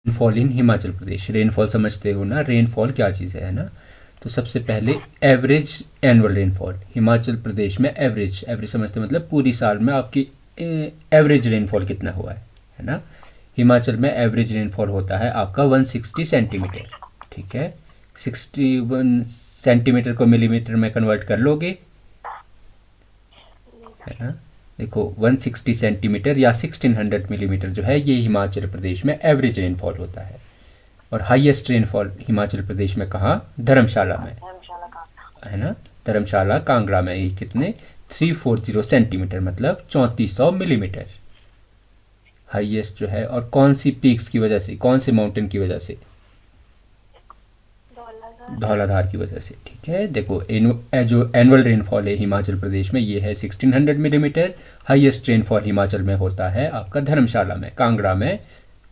Rainfall in Himachal Pradesh. Rainfall समझते हो ना, रेनफॉल क्या चीज़ है ना। तो सबसे पहले average annual rainfall Himachal Pradesh में। एवरेज एवरेज समझते हो मतलब पूरी साल में आपकी एवरेज रेनफॉल कितना हुआ है ना। हिमाचल में एवरेज रेनफॉल होता है आपका 160 सेंटीमीटर। ठीक है, 61 सेंटीमीटर को मिलीमीटर में कन्वर्ट कर लोगे, है ना। देखो 160 सेंटीमीटर या 1600 मिलीमीटर जो है ये हिमाचल प्रदेश में एवरेज रेनफॉल होता है। और हाईएस्ट रेनफॉल हिमाचल प्रदेश में कहाँ, धर्मशाला में, है ना। धर्मशाला कांगड़ा में ये कितने, 340 सेंटीमीटर मतलब 3400 मिलीमीटर हाईएस्ट जो है। और कौन सी पीक्स की वजह से, कौन से माउंटेन की वजह से, धौलाधार की वजह से। ठीक है, देखो जो एनुअल रेनफॉल है हिमाचल प्रदेश में ये है 1600 मिलीमीटर। हाईएस्ट रेनफॉल हिमाचल में होता है आपका धर्मशाला में, कांगड़ा में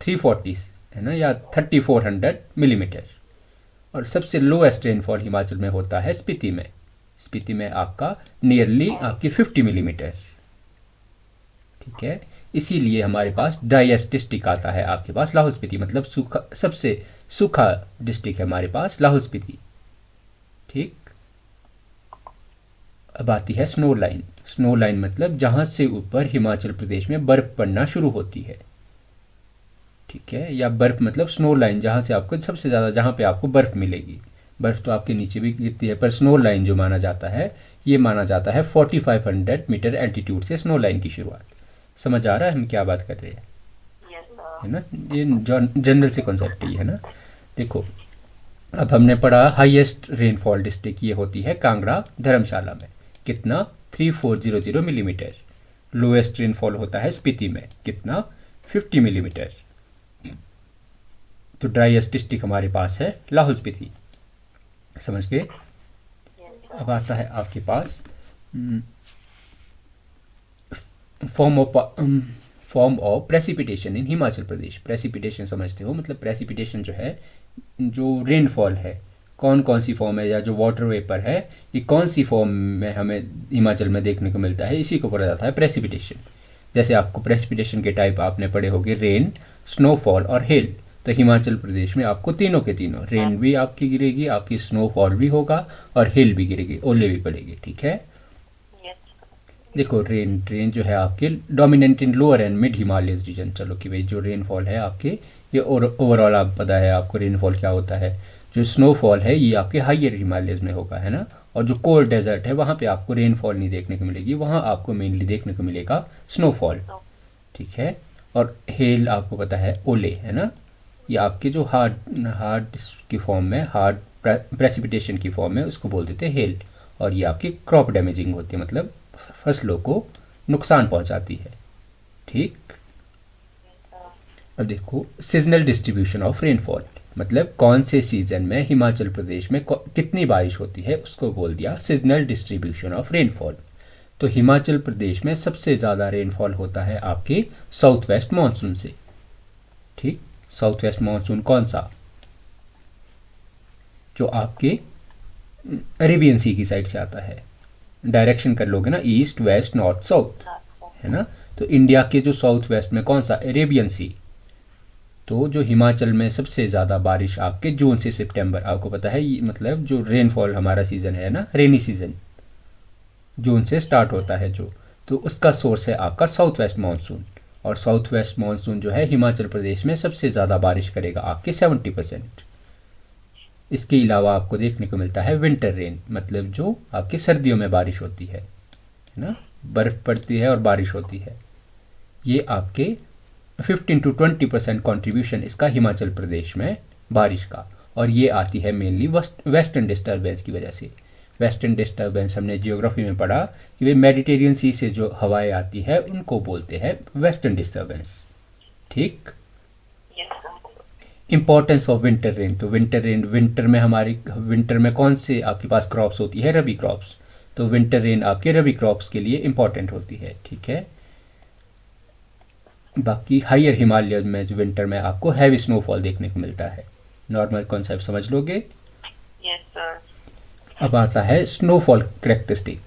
340, है ना, या 3400 मिलीमीटर। और सबसे लोएस्ट रेनफॉल हिमाचल में होता है स्पीति में। स्पीति में आपका नियरली आपकी 50 मिलीमीटर। ठीक है, इसीलिए हमारे पास ड्राइएस्ट डिस्ट्रिक्ट आता है आपके पास लाहौल स्पीति, मतलब सूखा, सबसे सूखा डिस्ट्रिक्ट है हमारे पास लाहौल स्पीति। ठीक, अब आती है स्नो लाइन। स्नो लाइन मतलब जहाँ से ऊपर हिमाचल प्रदेश में बर्फ़ पड़ना शुरू होती है। ठीक है, या बर्फ़ मतलब स्नो लाइन जहाँ से आपको सबसे ज़्यादा, जहाँ पे आपको बर्फ़ मिलेगी। बर्फ़ तो आपके नीचे भी गिरती है, पर स्नो लाइन जो माना जाता है, ये माना जाता है 4500 मीटर एल्टीट्यूड से स्नो लाइन की शुरुआत। समझ आ रहा है हम क्या बात कर रहे हैं, है ना। ये जनरल से कॉन्सेप्ट ही है ना। देखो अब हमने पढ़ा हाईएस्ट रेनफॉल डिस्ट्रिक्ट ये होती है कांगड़ा धर्मशाला में, कितना, 3400 मिलीमीटर। लोएस्ट रेनफॉल होता है स्पीति में, कितना, 50 मिलीमीटर। तो ड्राइएस्ट डिस्ट्रिक्ट हमारे पास है लाहौल स्पीति, समझ गए। अब आता है आपके पास form of precipitation in Himachal Pradesh. Precipitation समझते हो, मतलब प्रेसिपिटेशन जो है, जो रेनफॉल है, कौन कौन सी फॉर्म है, या जो वाटर वेपर है ये कौन सी फॉर्म में हमें हिमाचल में देखने को मिलता है, इसी को बोला जाता है प्रेसिपिटेशन। जैसे आपको प्रेसिपिटेशन के टाइप आपने पढ़े होंगे, रेन, स्नोफॉल और हेल। तो हिमाचल प्रदेश में आपको तीनों के तीनों, रेन भी आपकी गिरेगी, आपकी स्नोफॉल भी होगा और हेल भी गिरेगी, ओले भी पड़ेगी। ठीक है, देखो रेन जो है आपके dominant in lower and mid Himalayas region. चलो कि भाई जो रेनफॉल है आपके, ये ओवरऑल आप पता है आपको रेनफॉल क्या होता है। जो स्नोफॉल है ये आपके हाइयर हिमालयस में होगा, है ना। और जो कोल्ड डेजर्ट है वहाँ पे आपको रेनफॉल नहीं देखने को मिलेगी, वहाँ आपको मेनली देखने को मिलेगा स्नोफॉल। ठीक है, और हेल आपको पता है ओले, है ना। ये आपके जो हार्ड हार्ड की फॉर्म में, हार्ड प्रेसिपिटेशन की फॉर्म में, उसको बोल देते हैं हेल। और ये आपकी क्रॉप डैमेजिंग होती है, मतलब फसलों को नुकसान पहुंचाती है। ठीक, अब देखो सीजनल डिस्ट्रीब्यूशन ऑफ रेनफॉल, मतलब कौन से सीजन में हिमाचल प्रदेश में कितनी बारिश होती है, उसको बोल दिया सीजनल डिस्ट्रीब्यूशन ऑफ रेनफॉल। तो हिमाचल प्रदेश में सबसे ज़्यादा रेनफॉल होता है आपके साउथ वेस्ट मानसून से। ठीक, साउथ वेस्ट मानसून कौन सा, जो आपके अरेबियन सी की साइड से आता है। डायरेक्शन कर लोगे ना, ईस्ट वेस्ट नॉर्थ साउथ, है ना। तो इंडिया के जो साउथ वेस्ट में कौन सा, अरेबियन सी। तो जो हिमाचल में सबसे ज़्यादा बारिश आपके जून से सितंबर, आपको पता है ये, मतलब जो रेनफॉल हमारा सीज़न है ना, रेनी सीज़न जून से स्टार्ट होता है जो, तो उसका सोर्स है आपका साउथ वेस्ट मानसून। और साउथ वेस्ट मानसून जो है हिमाचल प्रदेश में सबसे ज़्यादा बारिश करेगा आपके 70%। इसके अलावा आपको देखने को मिलता है विंटर रेन, मतलब जो आपकी सर्दियों में बारिश होती है ना, बर्फ़ पड़ती है और बारिश होती है। ये आपके 15 to 20% कॉन्ट्रीब्यूशन इसका हिमाचल प्रदेश में बारिश का। और ये आती है मेनली वेस्टर्न डिस्टर्बेंस की वजह से। वेस्टर्न डिस्टर्बेंस हमने जियोग्राफी में पढ़ा कि वे मेडिटेरियन सी से जो हवाएं आती है उनको बोलते हैं वेस्टर्न डिस्टर्बेंस। ठीक, इंपॉर्टेंस ऑफ विंटर रेन। तो विंटर रेन, विंटर में हमारी, विंटर में कौन से आपके पास क्रॉप्स होती है, रबी क्रॉप्स। तो विंटर रेन आपके रबी क्रॉप्स के लिए इंपॉर्टेंट होती है। ठीक है, बाकी हाइयर हिमालय में जो विंटर में आपको हैवी स्नोफॉल देखने को मिलता है। नॉर्मल कॉन्सेप्ट समझ लोगे। Yes sir. अब आता है स्नोफॉल करेक्टरिस्टिक।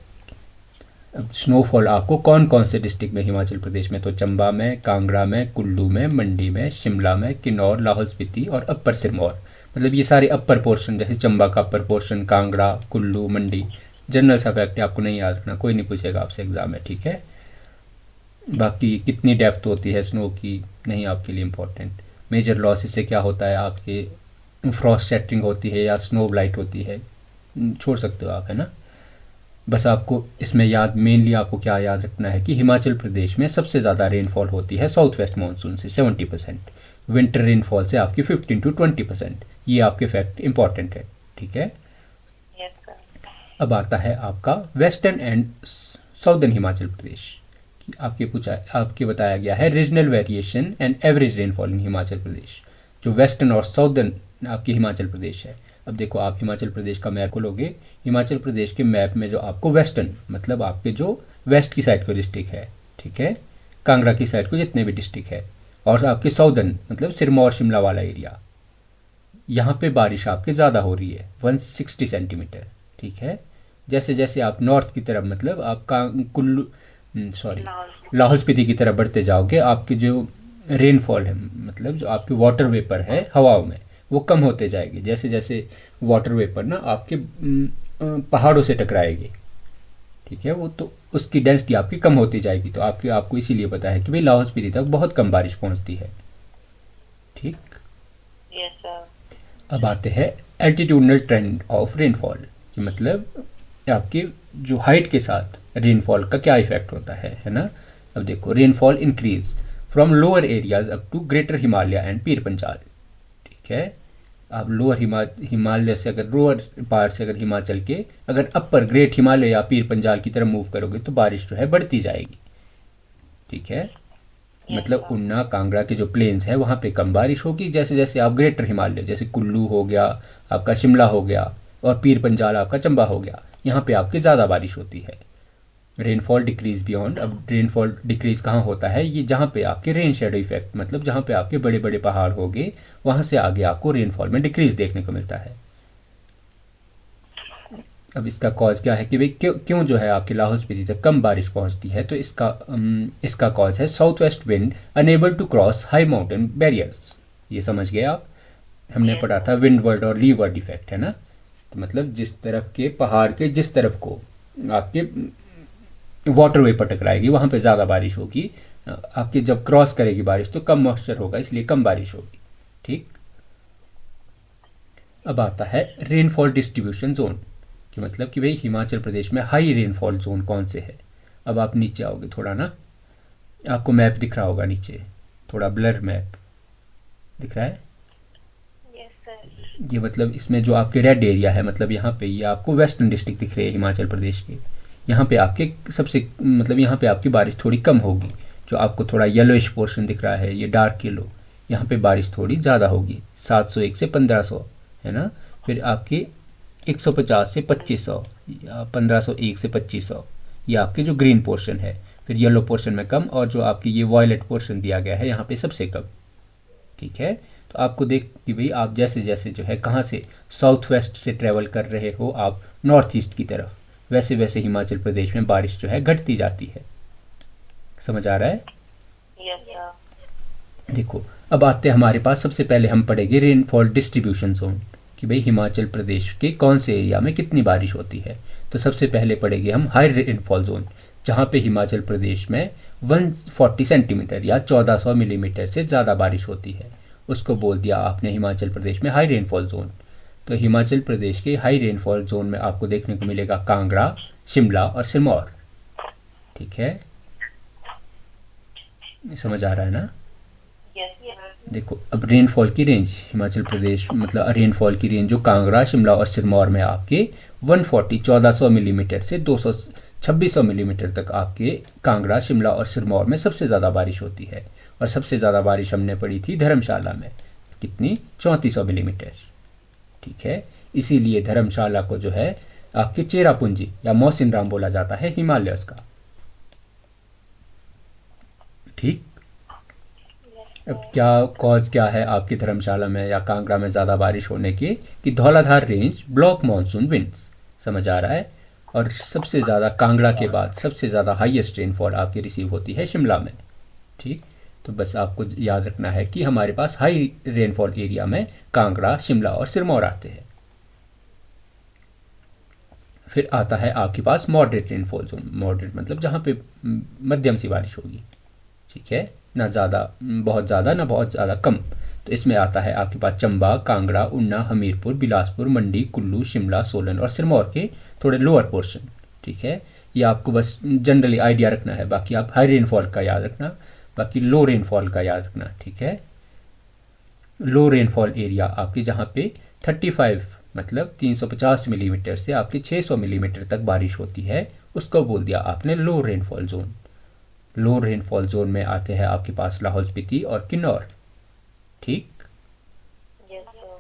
अब स्नोफॉल आपको कौन कौन से डिस्ट्रिक्ट में हिमाचल प्रदेश में, तो चंबा में, कांगड़ा में, कुल्लू में, मंडी में, शिमला में, किन्नौर, लाहौल स्पीति और अपर सिरमौर, मतलब ये सारे अपर पोर्शन, जैसे चंबा का अपर पोर्शन, कांगड़ा, कुल्लू, मंडी। जनरल सा फैक्ट है, आपको नहीं याद रखना, कोई नहीं पूछेगा आपसे एग्जाम में, ठीक है। बाकी कितनी डेप्थ होती है स्नो की नहीं आपके लिए इम्पोर्टेंट। मेजर लॉस इससे क्या होता है, आपके फ्रॉस्ट शेटरिंग होती है या स्नो ब्लाइट होती है, छोड़ सकते हो आप, है ना। बस आपको इसमें याद, मेनली आपको क्या याद रखना है कि हिमाचल प्रदेश में सबसे ज़्यादा रेनफॉल होती है साउथ वेस्ट मानसून से 70%, विंटर रेनफॉल से आपकी 15 to 20%। ये आपके फैक्ट इंपॉर्टेंट है, ठीक है। अब आता है आपका western and southern Himachal Pradesh की, आपके बताया गया है regional variation and average rainfall in Himachal Pradesh. जो वेस्टर्न और साउदर्न आपके हिमाचल प्रदेश है, अब देखो आप हिमाचल प्रदेश का मैप खोलोगे, हिमाचल प्रदेश के मैप में जो आपको वेस्टर्न मतलब आपके जो वेस्ट की साइड को डिस्ट्रिक्ट है, ठीक है, कांगड़ा की साइड को जितने भी डिस्ट्रिक्ट है, और आपके साउदर्न मतलब सिरमौर शिमला वाला एरिया, यहाँ पे बारिश आपके ज़्यादा हो रही है 160 सेंटीमीटर, ठीक है। जैसे जैसे आप नॉर्थ की तरफ मतलब आप कुल्लू लाहौल स्पीति की तरफ बढ़ते जाओगे, आपकी जो रेनफॉल है मतलब जो आपकी वाटर वेपर है हवाओं में, वो कम होते जाएगी। जैसे जैसे वाटर वेपर ना आपके पहाड़ों से टकराएगी, ठीक है, वो तो उसकी डेंसिटी आपकी कम होती जाएगी। तो आपको इसीलिए पता है कि भाई लाहौल स्पीति तक बहुत कम बारिश पहुंचती है, ठीक। अब आते हैं एल्टीट्यूडनल ट्रेंड ऑफ रेनफॉल, मतलब आपके जो हाइट के साथ रेनफॉल का क्या इफेक्ट होता है ना। अब देखो rainfall increase from lower areas up to greater Himalaya and Pir Panjal, ठीक है। आप लोअर हिमालय से अगर लोअर पार्ट से अगर हिमाचल के अगर अपर ग्रेट हिमालय या पीर पंजाल की तरफ मूव करोगे तो बारिश जो है बढ़ती जाएगी, ठीक है। मतलब ऊना कांगड़ा के जो प्लेन्स है वहाँ पे कम बारिश होगी, जैसे जैसे आप ग्रेटर हिमालय जैसे कुल्लू हो गया, आपका शिमला हो गया, और पीर पंजाल आपका चंबा हो गया, यहाँ पे आपकी ज़्यादा बारिश होती है। रेनफॉल डिक्रीज बियॉन्ड, अब रेनफॉल डिक्रीज कहाँ होता है, ये जहाँ पे आपके रेन शेडो इफेक्ट मतलब जहाँ पे आपके बड़े बड़े पहाड़ होंगे वहाँ से आगे आपको रेनफॉल में डिक्रीज देखने को मिलता है। अब इसका कॉज क्या है कि भाई क्यों जो है आपके लाहौल स्पीति तक कम बारिश पहुँचती है, तो इसका कॉज है south west wind unable to cross high mountain barriers. ये समझ गए आप, हमने पढ़ा था विंड वर्ड और लीवर्ड इफेक्ट, है ना। तो मतलब जिस तरफ के पहाड़ के जिस तरफ को आपके वाटर वेपर टकराएगी वहाँ पे ज़्यादा बारिश होगी, आपके जब क्रॉस करेगी बारिश तो कम मॉइस्चर होगा, इसलिए कम बारिश होगी, ठीक। अब आता है रेनफॉल डिस्ट्रीब्यूशन जोन कि मतलब कि भाई हिमाचल प्रदेश में हाई रेनफॉल जोन कौन से है। अब आप नीचे आओगे थोड़ा ना, आपको मैप दिख रहा होगा नीचे, थोड़ा ब्लर मैप दिख रहा है। ये मतलब इसमें जो आपके रेड एरिया है मतलब यहाँ पे ये आपको वेस्टर्न डिस्ट्रिक्ट दिख रहे हैं हिमाचल प्रदेश के, यहाँ पे आपके सबसे मतलब यहाँ पे आपकी बारिश थोड़ी कम होगी। जो आपको थोड़ा येलोइश पोर्शन दिख रहा है ये डार्क येलो, यहाँ पे बारिश थोड़ी ज़्यादा होगी 701 से 1500, है ना। फिर आपकी 150 से 2500 या 1501 से 2500 ये आपके जो ग्रीन पोर्शन है। फिर येलो पोर्शन में कम, और जो आपकी ये वॉयलेट पोर्शन दिया गया है यहाँ पे सबसे कम, ठीक है। तो आपको देख कि भाई आप जैसे जैसे जो है कहाँ से साउथ वेस्ट से ट्रैवल कर रहे हो आप नॉर्थ ईस्ट की तरफ, वैसे वैसे हिमाचल प्रदेश में बारिश जो है घटती जाती है। समझ आ रहा है? देखो अब आते हैं हमारे पास, सबसे पहले हम पढ़ेंगे रेनफॉल डिस्ट्रीब्यूशन जोन कि भाई हिमाचल प्रदेश के कौन से एरिया में कितनी बारिश होती है। तो सबसे पहले पढ़ेंगे हम हाई रेनफॉल जोन, जहाँ पे हिमाचल प्रदेश में 140 सेंटीमीटर या 1400 मिलीमीटर से ज़्यादा बारिश होती है, उसको बोल दिया आपने हिमाचल प्रदेश में हाई रेनफॉल जोन। तो हिमाचल प्रदेश के हाई रेनफॉल जोन में आपको देखने को मिलेगा कांगड़ा, शिमला और सिरमौर, ठीक है। समझ आ रहा है ना? देखो अब रेनफॉल की रेंज हिमाचल प्रदेश मतलब रेनफॉल की रेंज जो कांगड़ा, शिमला और सिरमौर में आपके 140 1400 मिलीमीटर से 200 2600 मिलीमीटर तक आपके कांगड़ा, शिमला और सिरमौर में सबसे ज़्यादा बारिश होती है। और सबसे ज़्यादा बारिश हमने पड़ी थी धर्मशाला में, कितनी 3400 मिलीमीटर, ठीक है। इसीलिए धर्मशाला को जो है आपके चेरापूंजी या मौसिन राम बोला जाता है हिमालयस का, ठीक। अब क्या कॉज क्या है आपकी धर्मशाला में या कांगड़ा में ज़्यादा बारिश होने की कि Dhauladhar range block monsoon winds, समझ आ रहा है। और सबसे ज़्यादा कांगड़ा के बाद सबसे ज़्यादा हाईएस्ट रेनफॉल आपकी रिसीव होती है शिमला में। ठीक, तो बस आपको याद रखना है कि हमारे पास हाई रेनफॉल एरिया में कांगड़ा, शिमला और सिरमौर आते हैं। फिर आता है आपके पास मॉडरेट रेनफॉल जोन। मॉडरेट मतलब जहाँ पे मध्यम सी बारिश होगी, ठीक है, ना ज़्यादा बहुत ज़्यादा ना बहुत ज़्यादा कम। तो इसमें आता है आपके पास चंबा, कांगड़ा, उन्ना, हमीरपुर, बिलासपुर, मंडी, कुल्लू, शिमला, सोलन और सिरमौर के थोड़े लोअर पोर्शन। ठीक है, ये आपको बस जनरली आइडिया रखना है, बाकी आप हाई रेनफॉल का याद रखना, बाकी लो रेनफॉल का याद रखना। ठीक है, लो रेनफॉल एरिया आपके जहाँ पे 35 मतलब 350 मिलीमीटर से आपके 600 मिलीमीटर तक बारिश होती है, उसको बोल दिया आपने लो रेनफॉल जोन। लो रेनफॉल जोन में आते हैं आपके पास लाहौल स्पीति और किन्नौर। ठीक,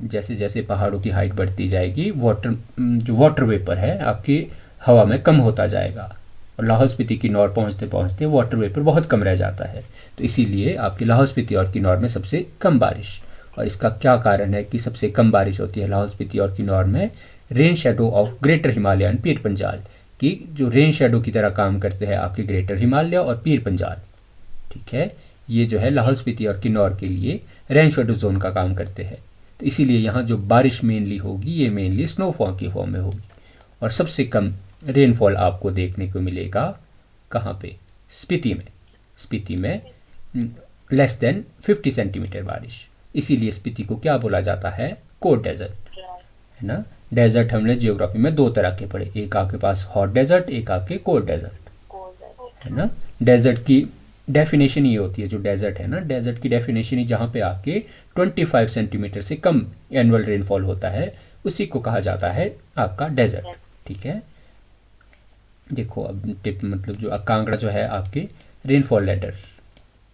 जैसे जैसे पहाड़ों की हाइट बढ़ती जाएगी, जो वाटर वेपर है आपकी हवा में कम होता जाएगा, और लाहौल स्पीति किन्नौर पहुंचते पहुंचते वाटर वेपर बहुत कम रह जाता है। तो इसीलिए आपकी लाहौल स्पीति और किन्नौर में सबसे कम बारिश। और इसका क्या कारण है कि सबसे कम बारिश होती है लाहौल स्पीति और किन्नौर में? Rain shadow of greater Himalaya and Pir Panjal, की जो रेन शेडो की तरह काम करते हैं आपके ग्रेटर हिमालय और पीर पंजाल। ठीक है, ये जो है लाहौल स्पीति और किन्नौर के लिए रेन शेडो जोन का काम करते हैं। तो इसीलिए यहाँ जो बारिश मेनली होगी ये मेनली स्नोफॉल की फॉर्म में होगी। और सबसे कम रेनफॉल आपको देखने को मिलेगा कहाँ पे? स्पीति में। स्पीति में लेस देन 50 सेंटीमीटर बारिश। इसीलिए स्पीति को क्या बोला जाता है? कोल्ड डेजर्ट, है ना। डेजर्ट हमने जियोग्राफी में दो तरह के पढ़े, एक आपके पास हॉट डेजर्ट, एक आपके कोल्ड डेजर्ट, है ना। डेजर्ट की डेफिनेशन ये होती है, जो डेजर्ट है ना, डेजर्ट की डेफिनेशन ही जहाँ पे आपके 25 सेंटीमीटर से कम एनुअल रेनफॉल होता है, उसी को कहा जाता है आपका डेजर्ट। ठीक है, देखो अब टिप मतलब जो कांगड़ा जो है आपके रेनफॉल लेडर,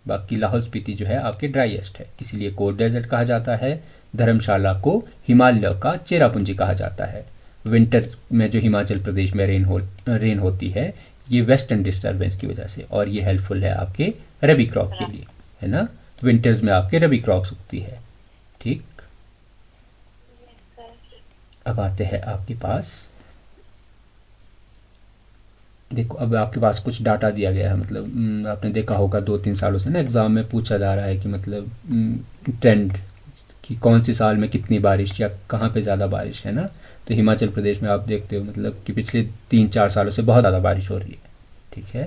बाकी लाहौल स्पीति जो है आपके ड्राइएस्ट है, इसलिए कोल्ड डेजर्ट कहा जाता है। धर्मशाला को हिमालय का चेरापूंजी कहा जाता है। विंटर में जो हिमाचल प्रदेश में रेन होती है ये वेस्टर्न डिस्टर्बेंस की वजह से, और ये हेल्पफुल है आपके रबी क्रॉप के लिए, है ना। विंटर्स में आपके रबी क्रॉप्स उगती है। ठीक, अब आते हैं आपके पास, देखो अब आपके पास कुछ डाटा दिया गया है, मतलब आपने देखा होगा 2-3 सालों से ना एग्ज़ाम में पूछा जा रहा है कि मतलब ट्रेंड कि कौन सी साल में कितनी बारिश या कहाँ पे ज़्यादा बारिश, है ना। तो हिमाचल प्रदेश में आप देखते हो मतलब कि पिछले 3-4 सालों से बहुत ज़्यादा बारिश हो रही है। ठीक है,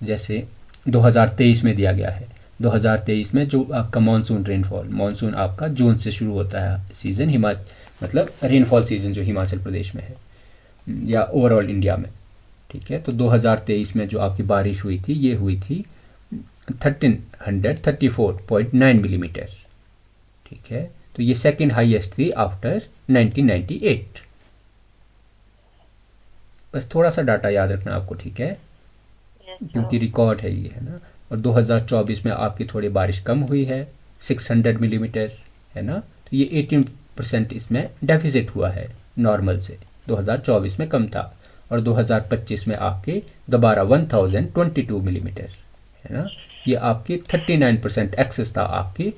तो जैसे 2023 में दिया गया है, 2023 में जो आपका मानसून रेनफॉल, मानसून आपका जून से शुरू होता है सीज़न, मतलब रेनफॉल सीज़न जो हिमाचल प्रदेश में है या ओवरऑल इंडिया में। ठीक है, तो 2023 में जो आपकी बारिश हुई थी ये हुई थी 1334.9 मिलीमीटर। ठीक है, तो ये सेकंड हाईएस्ट थी आफ्टर 1998। बस थोड़ा सा डाटा याद रखना आपको, ठीक है, क्योंकि रिकॉर्ड है ये, है ना। और 2024 में आपकी थोड़ी बारिश कम हुई है, 600 मिलीमीटर, है ना। तो ये 18% इसमें डेफिसिट हुआ है नॉर्मल से, 2024 में कम था। और 2025 में आपके दोबारा 1022 मिलीमीटर, है ना। ये आपकी 39% एक्सेस था आपकी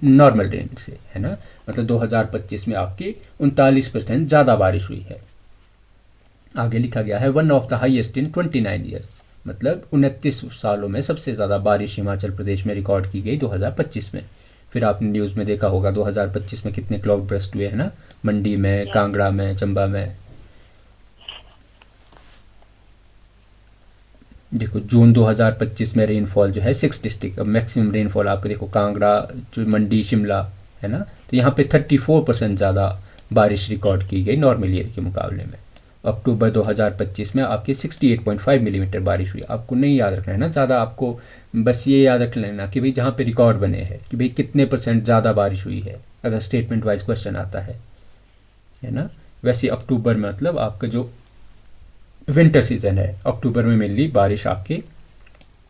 नॉर्मल रेंज से, है ना। मतलब 2025 में आपकी 39% ज़्यादा बारिश हुई है। आगे लिखा गया है one of the highest in 29 years, मतलब 29 सालों में सबसे ज़्यादा बारिश हिमाचल प्रदेश में रिकॉर्ड की गई 2025 में। फिर आपने न्यूज़ में देखा होगा 2025 में कितने क्लाउड बर्स्ट हुए, है ना, मंडी में, कांगड़ा में, चंबा में। देखो जून 2025 में रेनफॉल जो है 6 डिस्ट्रिक्ट, अब मैक्सिमम रेनफॉल आपको देखो कांगड़ा, जो मंडी, शिमला, है ना। तो यहाँ पे 34% ज़्यादा बारिश रिकॉर्ड की गई नॉर्मल ईयर के मुकाबले में। अक्टूबर 2025 में आपकी 68.5 मिलीमीटर बारिश हुई। आपको नहीं याद रखना है ना ज़्यादा, आपको बस ये याद रख लेना कि भाई जहाँ पे रिकॉर्ड बने हैं कि भाई कितने % ज़्यादा बारिश हुई है, अगर स्टेटमेंट वाइज क्वेश्चन आता है ना। वैसे अक्टूबर में मतलब आपका जो विंटर सीजन है, अक्टूबर में मेनली बारिश आपकी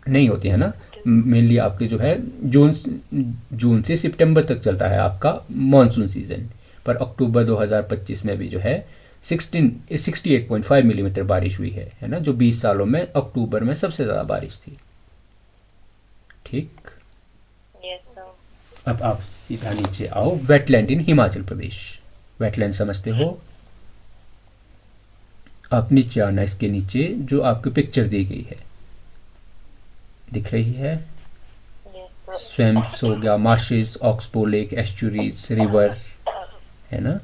नहीं होती है ना। मेनली आपके जो है जून से सितंबर तक चलता है आपका मॉनसून सीजन, पर अक्टूबर 2025 में भी जो है 68.5 मिलीमीटर बारिश हुई है ना, जो 20 सालों में अक्टूबर में सबसे ज़्यादा बारिश थी। ठीक, अब आप सीधा नीचे आओ, वेटलैंड इन हिमाचल प्रदेश। वेटलैंड समझते हो? आप नीचे आना, इसके नीचे जो आपकी पिक्चर दी गई है दिख रही है, स्वैम्प्स हो गया, marches, oxbow lake, estuaries, river, है ना।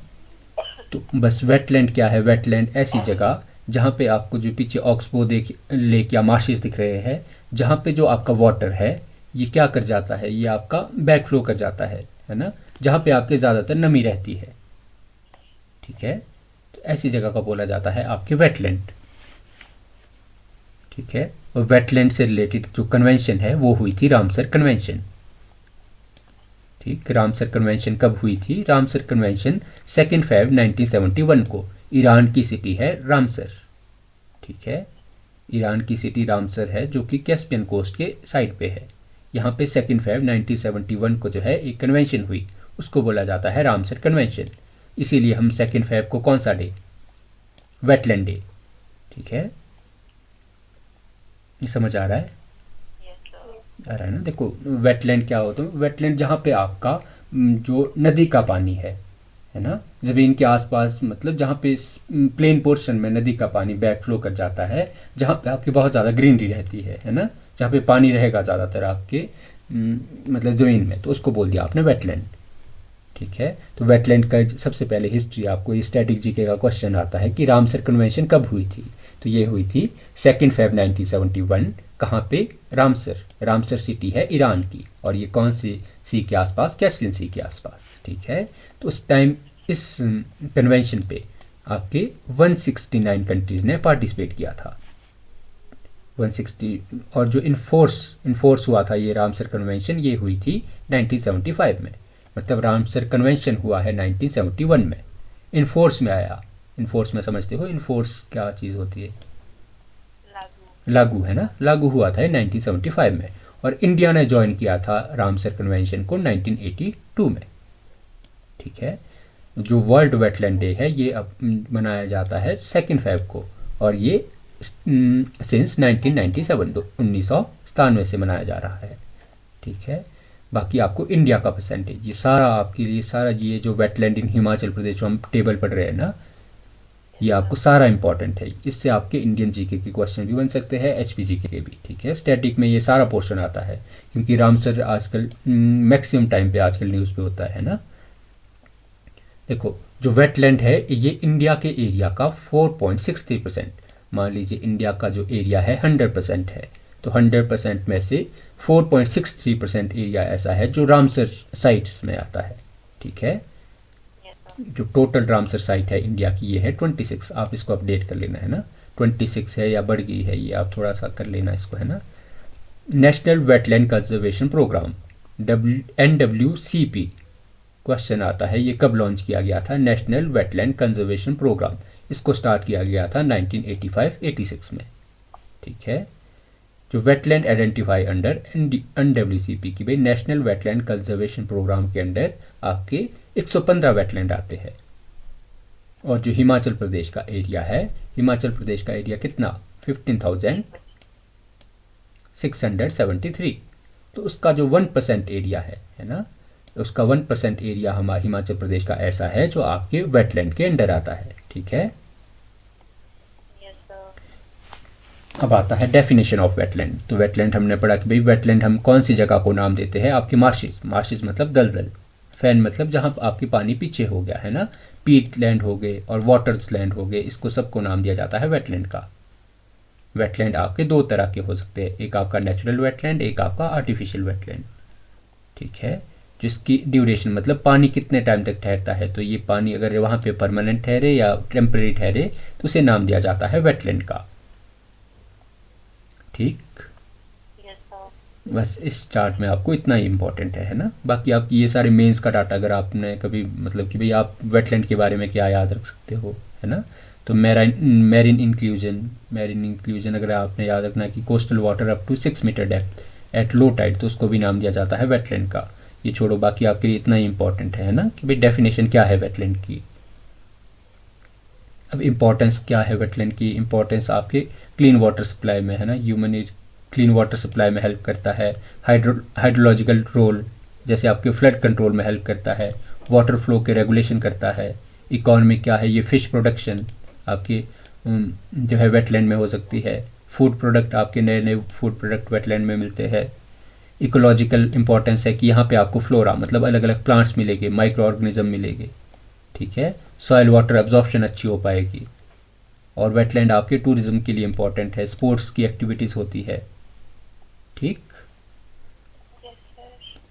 तो बस वेटलैंड क्या है, वेटलैंड ऐसी जगह जहाँ पे आपको जो पीछे ऑक्सबो देख लेक या मार्शेस दिख रहे हैं, जहाँ पे जो आपका वाटर है ये क्या कर जाता है, ये आपका बैक फ्लो कर जाता है ना, जहाँ पे आपके ज़्यादातर नमी रहती है। ठीक है, तो ऐसी जगह का बोला जाता है आपके वेटलैंड। ठीक है, और वेटलैंड से रिलेटेड जो कन्वेंशन है वो हुई थी रामसर कन्वेंशन। ठीक, रामसर कन्वेंशन कब हुई थी, रामसर कन्वेंशन 2 फेब 1971 को। ईरान की सिटी है रामसर। ठीक है, ईरान की सिटी रामसर है जो कि कैस्पियन कोस्ट के साइड पे है। यहाँ पे 2 फेब 1971 को जो है एक कन्वेंशन हुई, उसको बोला जाता है रामसर कन्वेंशन। इसीलिए हम 2 फेब को कौन सा डे, वेटलैंड डे। ठीक है, ये समझ आ रहा है, आ रहा है ना। देखो वेटलैंड क्या होता है, वेटलैंड जहाँ पे आपका जो नदी का पानी है ना, ज़मीन के आसपास, मतलब जहाँ पे प्लेन पोर्शन में नदी का पानी बैक फ्लो कर जाता है, जहाँ पे आपकी बहुत ज़्यादा ग्रीनरी रहती है ना, जहाँ पे पानी रहेगा ज़्यादातर आपके मतलब ज़मीन में, तो उसको बोल दिया आपने वेटलैंड। ठीक है, तो वेटलैंड का सबसे पहले हिस्ट्री आपको ये स्टैटिक जीके का क्वेश्चन आता है कि रामसर कन्वेंशन कब हुई थी, तो ये हुई थी 2 फेब 1971। कहाँ पे, रामसर। रामसर सिटी है ईरान की, और ये कौन सी सी के आसपास, कैस्पियन सी के आसपास। ठीक है, तो उस टाइम इस कन्वेंशन पे आपके 169 कंट्रीज़ ने पार्टिसिपेट किया था, 160। और जो इन्फोर्स हुआ था ये रामसर कन्वेंशन, ये हुई थी 1975 में। मतलब रामसर कन्वेंशन हुआ है 1971 में, इन्फोर्स में आया। इन्फोर्स में समझते हो, इन्फोर्स क्या चीज़ होती है, लागू, है ना, लागू हुआ था 1975 में। और इंडिया ने ज्वाइन किया था रामसर कन्वेंशन को 1982 में। ठीक है, जो वर्ल्ड वेटलैंड डे है ये अब मनाया जाता है 2 फेब को, और ये सिंस 1997 1997 से मनाया जा रहा है। ठीक है, बाकी आपको इंडिया का परसेंटेज, ये सारा आपके लिए, सारा ये जो वेटलैंड इन हिमाचल प्रदेश जो हम टेबल पढ़ रहे हैं ना, ये आपको सारा इंपॉर्टेंट है। इससे आपके इंडियन जीके के क्वेश्चन भी बन सकते हैं, एचपीजी के भी। ठीक है, स्टैटिक में ये सारा पोर्शन आता है, क्योंकि रामसर आजकल मैक्सिमम टाइम पे आजकल न्यूज़ पे होता है ना। देखो जो वेटलैंड है ये इंडिया के एरिया का 4.63%। मान लीजिए इंडिया का जो एरिया है 100% है, तो 100% में से 4.63% एरिया ऐसा है जो रामसर साइट्स में आता है। ठीक है, जो टोटल रामसर साइट है इंडिया की ये है 26। आप इसको अपडेट कर लेना, है ना, 26 है या बढ़ गई है ये आप थोड़ा सा कर लेना इसको, है ना। National wetland conservation programme NWCP question आता है, ये कब लॉन्च किया गया था, नेशनल वेटलैंड कंजर्वेशन प्रोग्राम। इसको स्टार्ट किया गया था 1985-86 में। ठीक है, जो वेटलैंड आइडेंटिफाई अंडर NWCP की भाई नेशनल वेटलैंड कंजर्वेशन प्रोग्राम के अंडर आपके 115 वेटलैंड आते हैं। और जो हिमाचल प्रदेश का एरिया है, हिमाचल प्रदेश का एरिया कितना, 15,673। तो उसका जो 1% एरिया है ना, उसका 1% एरिया हमारा हिमाचल प्रदेश का ऐसा है जो आपके वेटलैंड के अंडर आता है। ठीक है, अब आता है डेफिनेशन ऑफ वेटलैंड। तो वेटलैंड हमने पढ़ा कि भाई वेटलैंड हम कौन सी जगह को नाम देते हैं, आपके मार्शेस। मार्शेस मतलब दलदल, फैन मतलब जहाँ आपकी पानी पीछे हो गया, है ना, पीट लैंड हो गए और वाटर्स लैंड हो गए, इसको सबको नाम दिया जाता है वेटलैंड का। वेटलैंड आपके दो तरह के हो सकते हैं, एक आपका नेचुरल वेटलैंड, एक आपका आर्टिफिशियल वेटलैंड। ठीक है, जिसकी ड्यूरेशन मतलब पानी कितने टाइम तक ठहरता है, तो ये पानी अगर वहाँ पे परमानेंट ठहरे या टेम्परेरी ठहरे तो उसे नाम दिया जाता है वेटलैंड का। ठीक, बस इस चार्ट में आपको इतना ही इम्पोर्टेंट है ना। बाकी आपकी ये सारे मेंस का डाटा अगर आपने कभी मतलब कि भाई आप वेटलैंड के बारे में क्या याद रख सकते हो, है ना, तो मैरीन इंक्लूजन अगर आपने याद रखना है कि coastal water up to 6 metre depth at low tide, तो उसको भी नाम दिया जाता है वेटलैंड का। ये छोड़ो, बाकी आपके लिए इतना ही इंपॉर्टेंट है ना कि भाई डेफिनेशन क्या है वेटलैंड की। अब इम्पोर्टेंस क्या है वेटलैंड की, इम्पोर्टेंस आपके क्लीन वाटर सप्लाई में, है ना, human as clean water supply में हेल्प करता है, हाइड्रोलॉजिकल रोल जैसे आपके फ्लड कंट्रोल में हेल्प करता है, वाटर फ्लो के रेगुलेशन करता है, इकोनॉमी क्या है, ये फिश प्रोडक्शन, आपके जो है वेटलैंड में हो सकती है। फूड प्रोडक्ट, आपके नए नए फूड प्रोडक्ट वेटलैंड में मिलते हैं। इकोलॉजिकल इंपॉर्टेंस है कि यहाँ पे आपको फ्लोरा मतलब अलग अलग प्लांट्स मिलेंगे, माइक्रो ऑर्गेनिज्म मिलेंगे, ठीक है। सॉइल वाटर एब्जॉर्प्शन अच्छी हो पाएगी। और वेटलैंड आपके टूरिज्म के लिए इंपॉर्टेंट है, स्पोर्ट्स की एक्टिविटीज़ होती है, ठीक।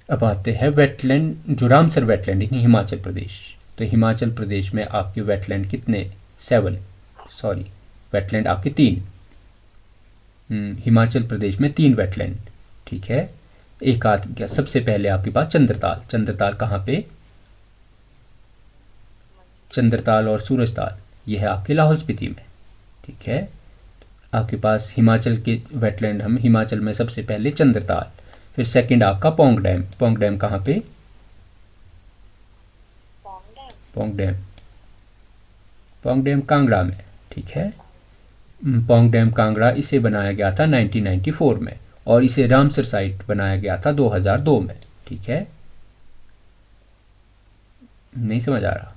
अब आते हैं वेटलैंड, जो रामसर वेटलैंड इन हिमाचल प्रदेश। तो हिमाचल प्रदेश में आपके वेटलैंड कितने, 7, सॉरी वेटलैंड आपके 3। हिमाचल प्रदेश में 3 वेटलैंड, ठीक है। एक आ गया सबसे पहले आपके पास चंद्रताल। चंद्रताल कहाँ पे, चंद्रताल और सूरजताल, ये है आपके लाहौल स्पीति में, ठीक है। आपके पास हिमाचल के वेटलैंड, हम हिमाचल में सबसे पहले चंद्रताल, फिर सेकंड आपका पौंग डैम। पौंग डैम कहाँ पे, पौंग डैम, पौंग डैम कांगड़ा में, ठीक है। पौंग डैम कांगड़ा, इसे बनाया गया था 1994 में, और इसे रामसर साइट बनाया गया था 2002 में, ठीक है। नहीं समझ आ रहा,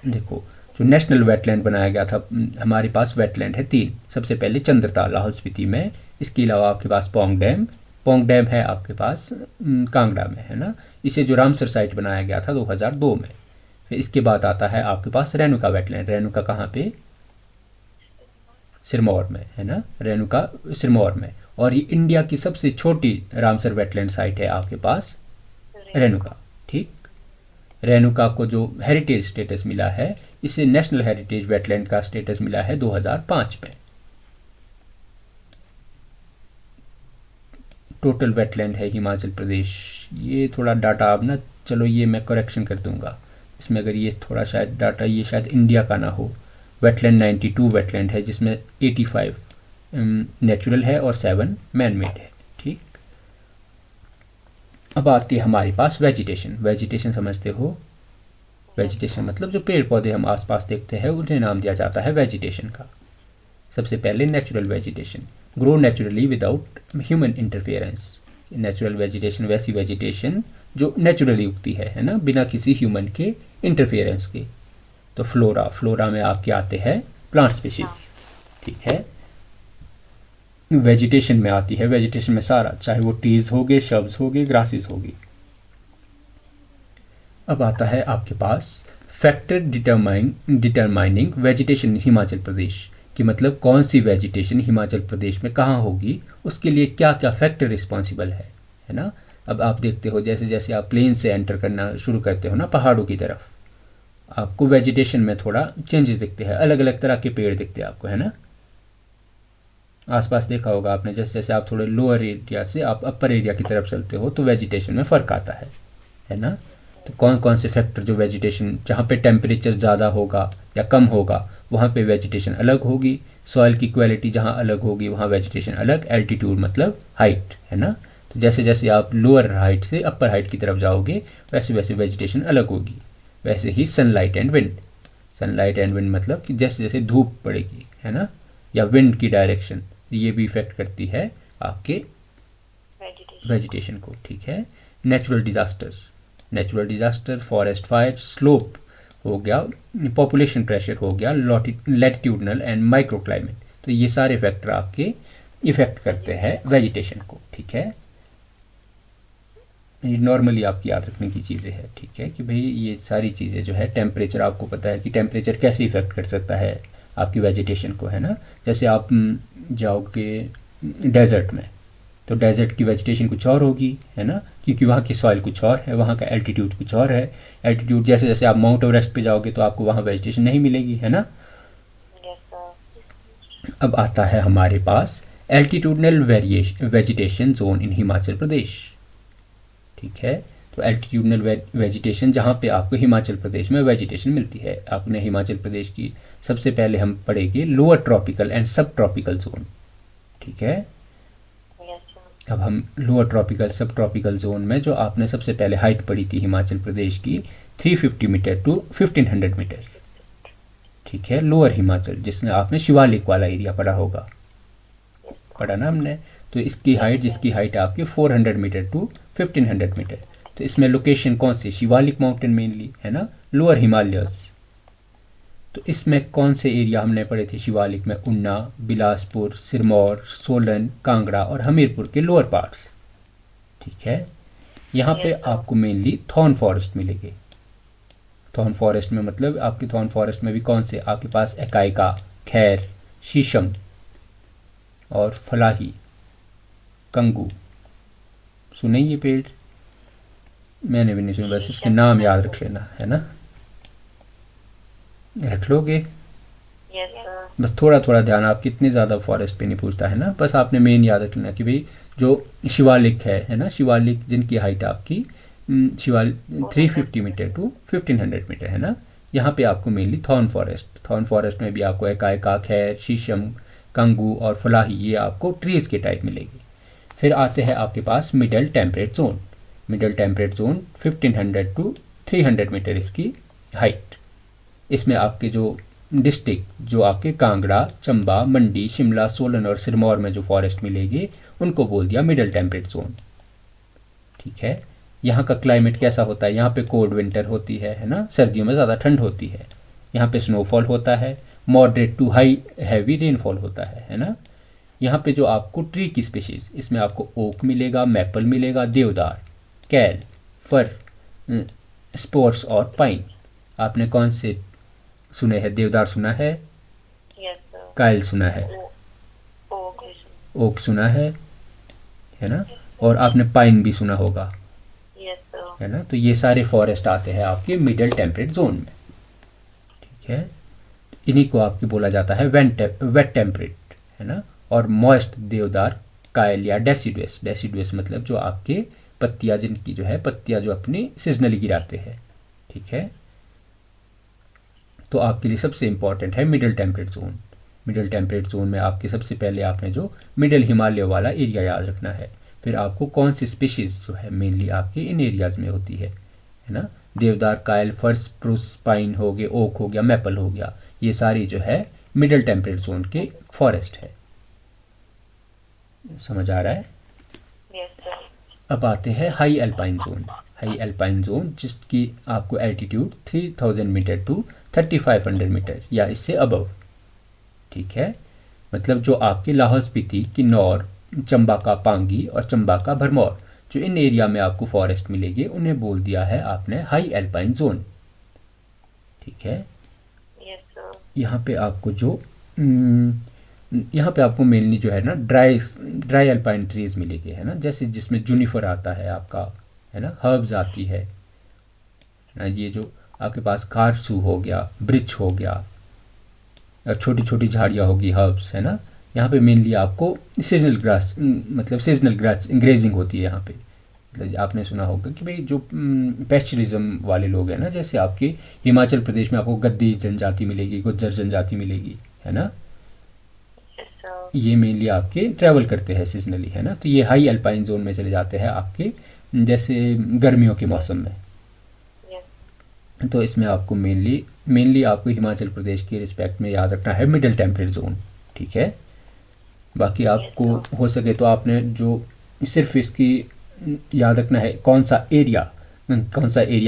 देखो जो नेशनल वेटलैंड बनाया गया था, हमारे पास वेटलैंड है 3। सबसे पहले चंद्रताल लाहौल स्पीति में, इसके अलावा आपके पास पौंग डैम, पौंग डैम है आपके पास कांगड़ा में, है ना। इसे जो रामसर साइट बनाया गया था 2002 में। फिर इसके बाद आता है आपके पास रेणुका वेटलैंड। रेणुका कहाँ पे, सिरमौर में, है ना, रेणुका सिरमौर में। और ये इंडिया की सबसे छोटी रामसर वेटलैंड साइट है आपके पास रेणुका, ठीक। रेणुका को जो हेरिटेज स्टेटस मिला है, इसे नेशनल हेरिटेज वेटलैंड का स्टेटस मिला है 2005 में। टोटल वेटलैंड है हिमाचल प्रदेश, ये थोड़ा डाटा अब ना, चलो ये मैं करेक्शन कर दूंगा इसमें, अगर ये थोड़ा शायद डाटा ये शायद इंडिया का ना हो। वेटलैंड 92 वेटलैंड है, जिसमें 85 नेचुरल है और 7 मैन मेड है, ठीक। अब आती है हमारे पास वेजिटेशन। वेजिटेशन समझते हो, वेजिटेशन मतलब जो पेड़ पौधे हम आसपास देखते हैं उन्हें नाम दिया जाता है वेजिटेशन का। सबसे पहले natural vegetation, grow naturally without human interference. Natural vegetation वैसी वेजिटेशन जो नेचुरली उगती है ना, बिना किसी ह्यूमन के इंटरफेरेंस के। तो फ्लोरा, फ्लोरा में आपके आते हैं प्लांट स्पीशीज, ठीक है। वेजिटेशन में आती है, वेजिटेशन में सारा, चाहे वो ट्रीज हो गए, शब्स हो गए, ग्रासेस होगी। अब आता है आपके पास factor determining vegetation Himachal Pradesh, कि मतलब कौन सी वेजिटेशन हिमाचल प्रदेश में कहाँ होगी, उसके लिए क्या क्या फैक्टर रिस्पॉन्सिबल है ना। अब आप देखते हो जैसे जैसे आप प्लेन से एंटर करना शुरू करते हो ना पहाड़ों की तरफ, आपको वेजिटेशन में थोड़ा चेंजेस दिखते हैं, अलग अलग तरह के पेड़ दिखते हैं आपको, है ना। आसपास देखा होगा आपने, जैसे जैसे आप थोड़े लोअर एरिया से आप अपर एरिया की तरफ चलते हो तो वेजिटेशन में फ़र्क आता है ना। तो कौन कौन से फैक्टर जो वेजिटेशन, जहाँ पे टेम्परेचर ज़्यादा होगा या कम होगा वहाँ पे वेजिटेशन अलग होगी। सॉइल की क्वालिटी जहाँ अलग होगी वहाँ वेजिटेशन अलग। एल्टीट्यूड मतलब हाइट, है ना। तो जैसे जैसे आप लोअर हाइट से अपर हाइट की तरफ जाओगे वैसे वैसे वेजिटेशन अलग होगी। वैसे ही sunlight and wind, sunlight and wind मतलब कि जैसे जैसे धूप पड़ेगी, है ना, या विंड की डायरेक्शन, ये भी इफेक्ट करती है आपके वेजिटेशन को, ठीक है। Natural disasters, natural disaster, forest fire, slope हो गया, पॉपुलेशन प्रेशर हो गया, लैटिट्यूडनल एंड माइक्रो क्लाइमेट, तो ये सारे फैक्टर आपके इफेक्ट करते हैं वेजिटेशन को, ठीक है। ये नॉर्मली आपकी याद रखने की चीज़ें हैं, ठीक है, कि भाई ये सारी चीज़ें जो है, टेम्परेचर आपको पता है कि टेम्परेचर कैसे इफेक्ट कर सकता है आपकी वेजिटेशन को, है ना। जैसे आप जाओगे डेजर्ट में तो डेजर्ट की वेजिटेशन कुछ और होगी, है ना, क्योंकि वहाँ की सॉइल कुछ और है, वहाँ का एल्टीट्यूड कुछ और है। एल्टीट्यूड जैसे जैसे आप माउंट एवरेस्ट पे जाओगे तो आपको वहाँ वेजिटेशन नहीं मिलेगी, है ना। अब आता है हमारे पास altitudinal vegetation zone in Himachal Pradesh, ठीक है। तो एल्टीट्यूडनल वेजिटेशन जहाँ पे आपको हिमाचल प्रदेश में वेजिटेशन मिलती है। आपने हिमाचल प्रदेश की सबसे पहले हम पढ़ेंगे लोअर ट्रॉपिकल एंड सब ट्रॉपिकल जोन, ठीक है। अब हम लोअर ट्रॉपिकल सब ट्रॉपिकल जोन में जो आपने सबसे पहले हाइट पढ़ी थी हिमाचल प्रदेश की 350 मीटर टू 1500 मीटर, ठीक है, लोअर हिमाचल, जिसमें आपने शिवालिक वाला एरिया पढ़ा होगा, पढ़ा ना हमने। तो इसकी हाइट, जिसकी हाइट आपकी 400 मीटर टू 1500 मीटर, तो इसमें लोकेशन कौन सी, शिवालिक माउंटेन मेनली, है ना, लोअर हिमालयस। तो इसमें कौन से एरिया हमने पढ़े थे शिवालिक में? उन्ना, बिलासपुर, सिरमौर, सोलन, कांगड़ा और हमीरपुर के लोअर पार्ट्स। ठीक है, यहाँ पे Yes, sir. आपको मेनली थॉर्न फॉरेस्ट मिलेंगे। थॉर्न फॉरेस्ट में मतलब आपके थॉर्न फॉरेस्ट में भी कौन से आपके पास? एकाइका, खैर, शीशम और फलाही, कंगू। सुने ये पेड़? मैंने भी नहीं सुना, बस इसके शीशम नाम याद mango. रख लेना है ना, रख लोगे। Yes, sir. बस थोड़ा थोड़ा ध्यान, आप कितने ज़्यादा फॉरेस्ट पे नहीं पूछता है ना, बस आपने मेन याद रखना कि भाई जो शिवालिक है ना, शिवालिक जिनकी हाइट आपकी शिवालिक 400. 350 मीटर टू 1500 मीटर है ना, यहाँ पे आपको मेनली थॉर्न फॉरेस्ट में भी आपको एकाइका, खैर, शीशम, कंगू और फलाही, ये आपको ट्रीज़ के टाइप मिलेगी। फिर आते हैं आपके पास middle temperate zone. Middle temperate zone 1500 to 300 metre इसकी हाइट। इसमें आपके जो डिस्ट्रिक्ट जो आपके कांगड़ा, चंबा, मंडी, शिमला, सोलन और सिरमौर में जो फॉरेस्ट मिलेगी उनको बोल दिया मिडल टेम्परेट जोन। ठीक है, यहाँ का क्लाइमेट कैसा होता है? यहाँ पे कोल्ड विंटर होती है ना, सर्दियों में ज़्यादा ठंड होती है। यहाँ पे स्नोफॉल होता है, moderate to high heavy rainfall होता है ना। यहाँ पे जो आपको ट्री की स्पीशीज़, इसमें आपको ओक मिलेगा, मैपल मिलेगा, देवदार, कैल, फर, स्पोर्ट्स और पाइन। आपने कौन से सुने हैं? देवदार सुना है, Yes, sir. कायल सुना है, Okay, sir. ओक सुना है ना, और आपने पाइन भी सुना होगा, Yes, sir. है ना। तो ये सारे फॉरेस्ट आते हैं आपके मिडल टेम्परेट जोन में। ठीक है, इन्हीं को आपकी बोला जाता है वेट टेम्परेट, है ना। और मॉइस्ट देवदार, कायल या डेसिडुअस, डेसिडुअस मतलब जो आपके पत्तियाँ, जिनकी जो है पत्तियाँ जो अपनी सीजनली गिराते हैं। ठीक है, तो आपके लिए सबसे इम्पॉर्टेंट है middle temperate zone. Middle temperate zone में आपके सबसे पहले आपने जो मिडिल हिमालय वाला एरिया याद रखना है। फिर आपको कौन सी स्पीशीज़ जो है मेनली आपके इन एरियाज़ में होती है ना। देवदार, कायल, फर, स्प्रूस, पाइन हो गए, ओक हो गया, मैपल हो गया, ये सारी जो है मिडिल टेम्परेट जोन के फॉरेस्ट है। समझ आ रहा है? Yes, sir. अब आते हैं high alpine zone. High alpine zone जिसकी आपको एल्टीट्यूड 3000 मीटर टू 3500 मीटर या इससे अबव। ठीक है, मतलब जो आपके लाहौल स्पीति, किन्नौर, चंबा का पांगी और चंबा का भरमौर, जो इन एरिया में आपको फॉरेस्ट मिलेगी, उन्हें बोल दिया है आपने हाई एल्पाइन जोन। ठीक है, Yes, sir. यहाँ पे आपको जो यहाँ पे आपको मेनली जो है ना ड्राई अल्पाइन ट्रीज मिलेगी, है ना, जैसे जिसमें जूनिफर आता है आपका, है ना, हर्ब्स आती है ना, ये जो आपके पास कारसू हो गया, ब्रिच हो गया, और छोटी छोटी झाड़ियाँ होगी, हर्ब्स, है ना। यहाँ पे मेनली आपको सीजनल ग्रास मतलब सीजनल ग्रास ग्रेजिंग होती है यहाँ पे। मतलब आपने सुना होगा कि भाई जो पेस्चरिज्म वाले लोग हैं ना, जैसे आपके हिमाचल प्रदेश में आपको गद्दी जनजाति मिलेगी, गुज्जर जनजाति मिलेगी, है ना, Yes, sir. ये मेनली आपके ट्रैवल करते हैं सीजनली, है ना। तो ये हाई अल्पाइन जोन में चले जाते हैं आपके जैसे गर्मियों के मौसम में। Yes. तो इसमें आपको मेनली आपको हिमाचल प्रदेश के रिस्पेक्ट में याद रखना है मिडिल टेम्परेट जोन। ठीक है, बाकी आपको हो सके तो आपने जो सिर्फ इसकी याद रखना है कौन सा एरिया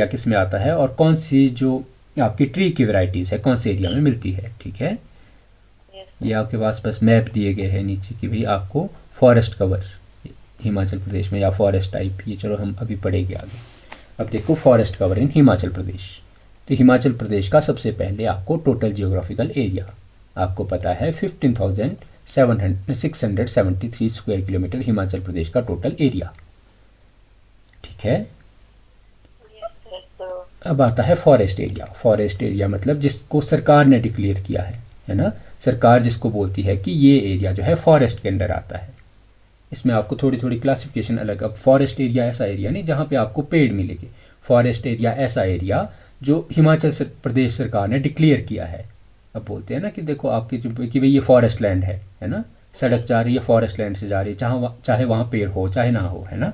किस में आता है और कौन सी जो आपकी ट्री की वैरायटीज़ है कौन से एरिया में मिलती है। ठीक है, Yes, ये आपके पास बस मैप दिए गए हैं नीचे कि भाई आपको फॉरेस्ट कवर हिमाचल प्रदेश में या फॉरेस्ट टाइप, ये चलो हम अभी पढ़ेंगे आगे। अब देखो फॉरेस्ट कवर इन हिमाचल प्रदेश। तो हिमाचल प्रदेश का सबसे पहले आपको टोटल जियोग्राफिकल एरिया आपको पता है 15,673 स्क्वायर किलोमीटर हिमाचल प्रदेश का टोटल एरिया। ठीक है, yes, sir. अब आता है फॉरेस्ट एरिया। फॉरेस्ट एरिया मतलब जिसको सरकार ने डिक्लेयर किया है ना, सरकार जिसको बोलती है कि ये एरिया जो है फॉरेस्ट के अंदर आता है। इसमें आपको थोड़ी थोड़ी क्लासिफिकेशन अलग। अब फॉरेस्ट एरिया ऐसा एरिया नहीं जहाँ पे आपको पेड़ मिलेंगे, फॉरेस्ट एरिया ऐसा एरिया जो हिमाचल प्रदेश सरकार ने डिक्लेयर किया है। अब बोलते हैं ना कि देखो आपके जो कि भाई ये फॉरेस्ट लैंड है ना, सड़क जा रही है फॉरेस्ट लैंड से जा रही है, चाहे वहाँ पेड़ हो चाहे ना हो, है ना।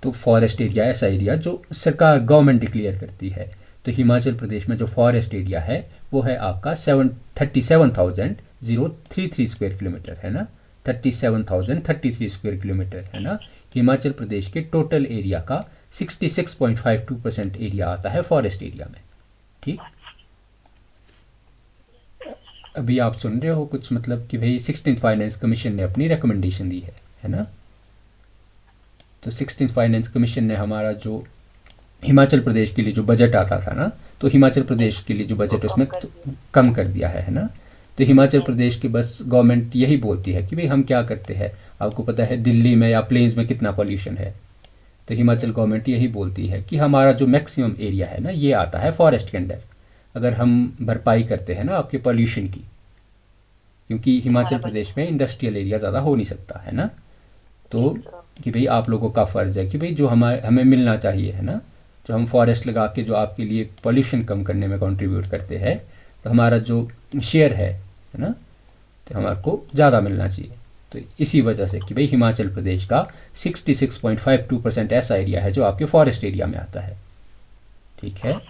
तो फॉरेस्ट एरिया ऐसा एरिया जो सरकार गवर्नमेंट डिक्लेयर करती है। तो हिमाचल प्रदेश में जो फॉरेस्ट एरिया है वो है आपका 37,033 स्क्वायर किलोमीटर, है ना, 37,033 स्क्वायर किलोमीटर, है ना। हिमाचल प्रदेश के टोटल एरिया का 66.52% एरिया आता है फॉरेस्ट एरिया में। ठीक, अभी आप सुन रहे हो कुछ, मतलब कि भाई 16th फाइनेंस कमीशन ने अपनी रिकमेंडेशन दी है ना। तो 16th फाइनेंस कमीशन ने हमारा जो हिमाचल प्रदेश के लिए जो बजट आता था ना, तो हिमाचल प्रदेश के लिए जो वो बजट कम उसमें कर तो दिया। कम कर दिया है ना। तो हिमाचल यस। प्रदेश की बस गवर्नमेंट यही बोलती है कि भाई हम क्या करते हैं। आपको पता है दिल्ली में या प्लेन्स में कितना पॉल्यूशन है। तो हिमाचल यस। गवर्नमेंट यही बोलती है कि हमारा जो मैक्सिमम एरिया है ना ये आता है फॉरेस्ट के अंडर। अगर हम भरपाई करते हैं ना आपके पॉल्यूशन की, क्योंकि हिमाचल हमारा प्रदेश बजट। में इंडस्ट्रियल एरिया ज़्यादा हो नहीं सकता है ना। तो यस सर। कि भाई आप लोगों का फ़र्ज़ है कि भाई जो हमें हमें मिलना चाहिए है ना, जो हम फॉरेस्ट लगा के जो आपके लिए पॉल्यूशन कम करने में कंट्रीब्यूट करते हैं, तो हमारा जो शेयर है ना, तो हमारे को ज़्यादा मिलना चाहिए। तो इसी वजह से कि भाई हिमाचल प्रदेश का 66.52% ऐसा एरिया है जो आपके फॉरेस्ट एरिया में आता है। ठीक है।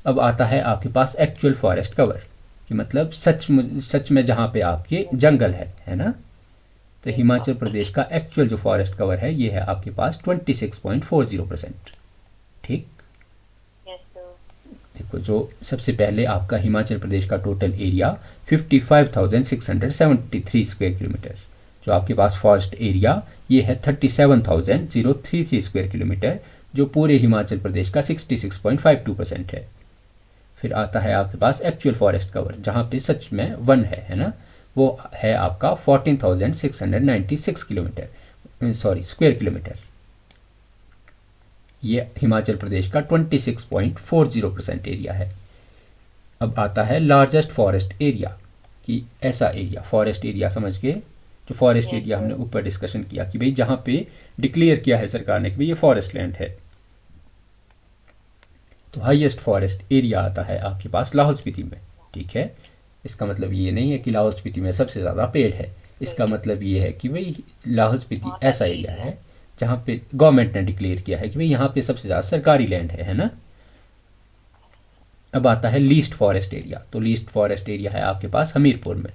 अब आता है आपके पास एक्चुअल फॉरेस्ट कवर, कि मतलब सच में जहाँ पे आपके यस। जंगल है ना। तो यस। हिमाचल प्रदेश का एक्चुअल जो फॉरेस्ट कवर है ये है आपके पास 26.40%। ठीक। Yes sir. देखो जो सबसे पहले आपका हिमाचल प्रदेश का टोटल एरिया 55,673 स्क्वायर किलोमीटर, जो आपके पास फॉरेस्ट एरिया ये है 37,033 स्क्वायर किलोमीटर, जो पूरे हिमाचल प्रदेश का 66.52% है। फिर आता है आपके पास एक्चुअल फॉरेस्ट कवर जहाँ पे सच में वन है ना, वो है आपका 14,696 किलोमीटर, सॉरी स्क्वायर किलोमीटर। ये हिमाचल प्रदेश का 26.40% एरिया है। अब आता है लार्जेस्ट फॉरेस्ट एरिया, कि ऐसा एरिया फॉरेस्ट एरिया समझ के, जो फॉरेस्ट यस एरिया हमने सर। ऊपर डिस्कशन किया कि भाई जहाँ पे डिक्लेयर किया है सरकार ने कि भाई ये फॉरेस्ट लैंड है। तो हाईएस्ट फॉरेस्ट एरिया आता है आपके पास लाहौल स्पीति में। ठीक है। इसका मतलब ये नहीं है कि लाहौल स्पीति में सबसे ज़्यादा पेड़ है। इसका मतलब ये है कि भाई लाहौल स्पीति बहुत ऐसा अच्छा एरिया एरिया है है। जहाँ पे गवर्नमेंट ने डिक्लेयर किया है कि भाई यहाँ पे सबसे ज़्यादा सरकारी लैंड है ना। अब आता है लीस्ट फॉरेस्ट एरिया। तो लीस्ट फॉरेस्ट एरिया है आपके पास हमीरपुर में।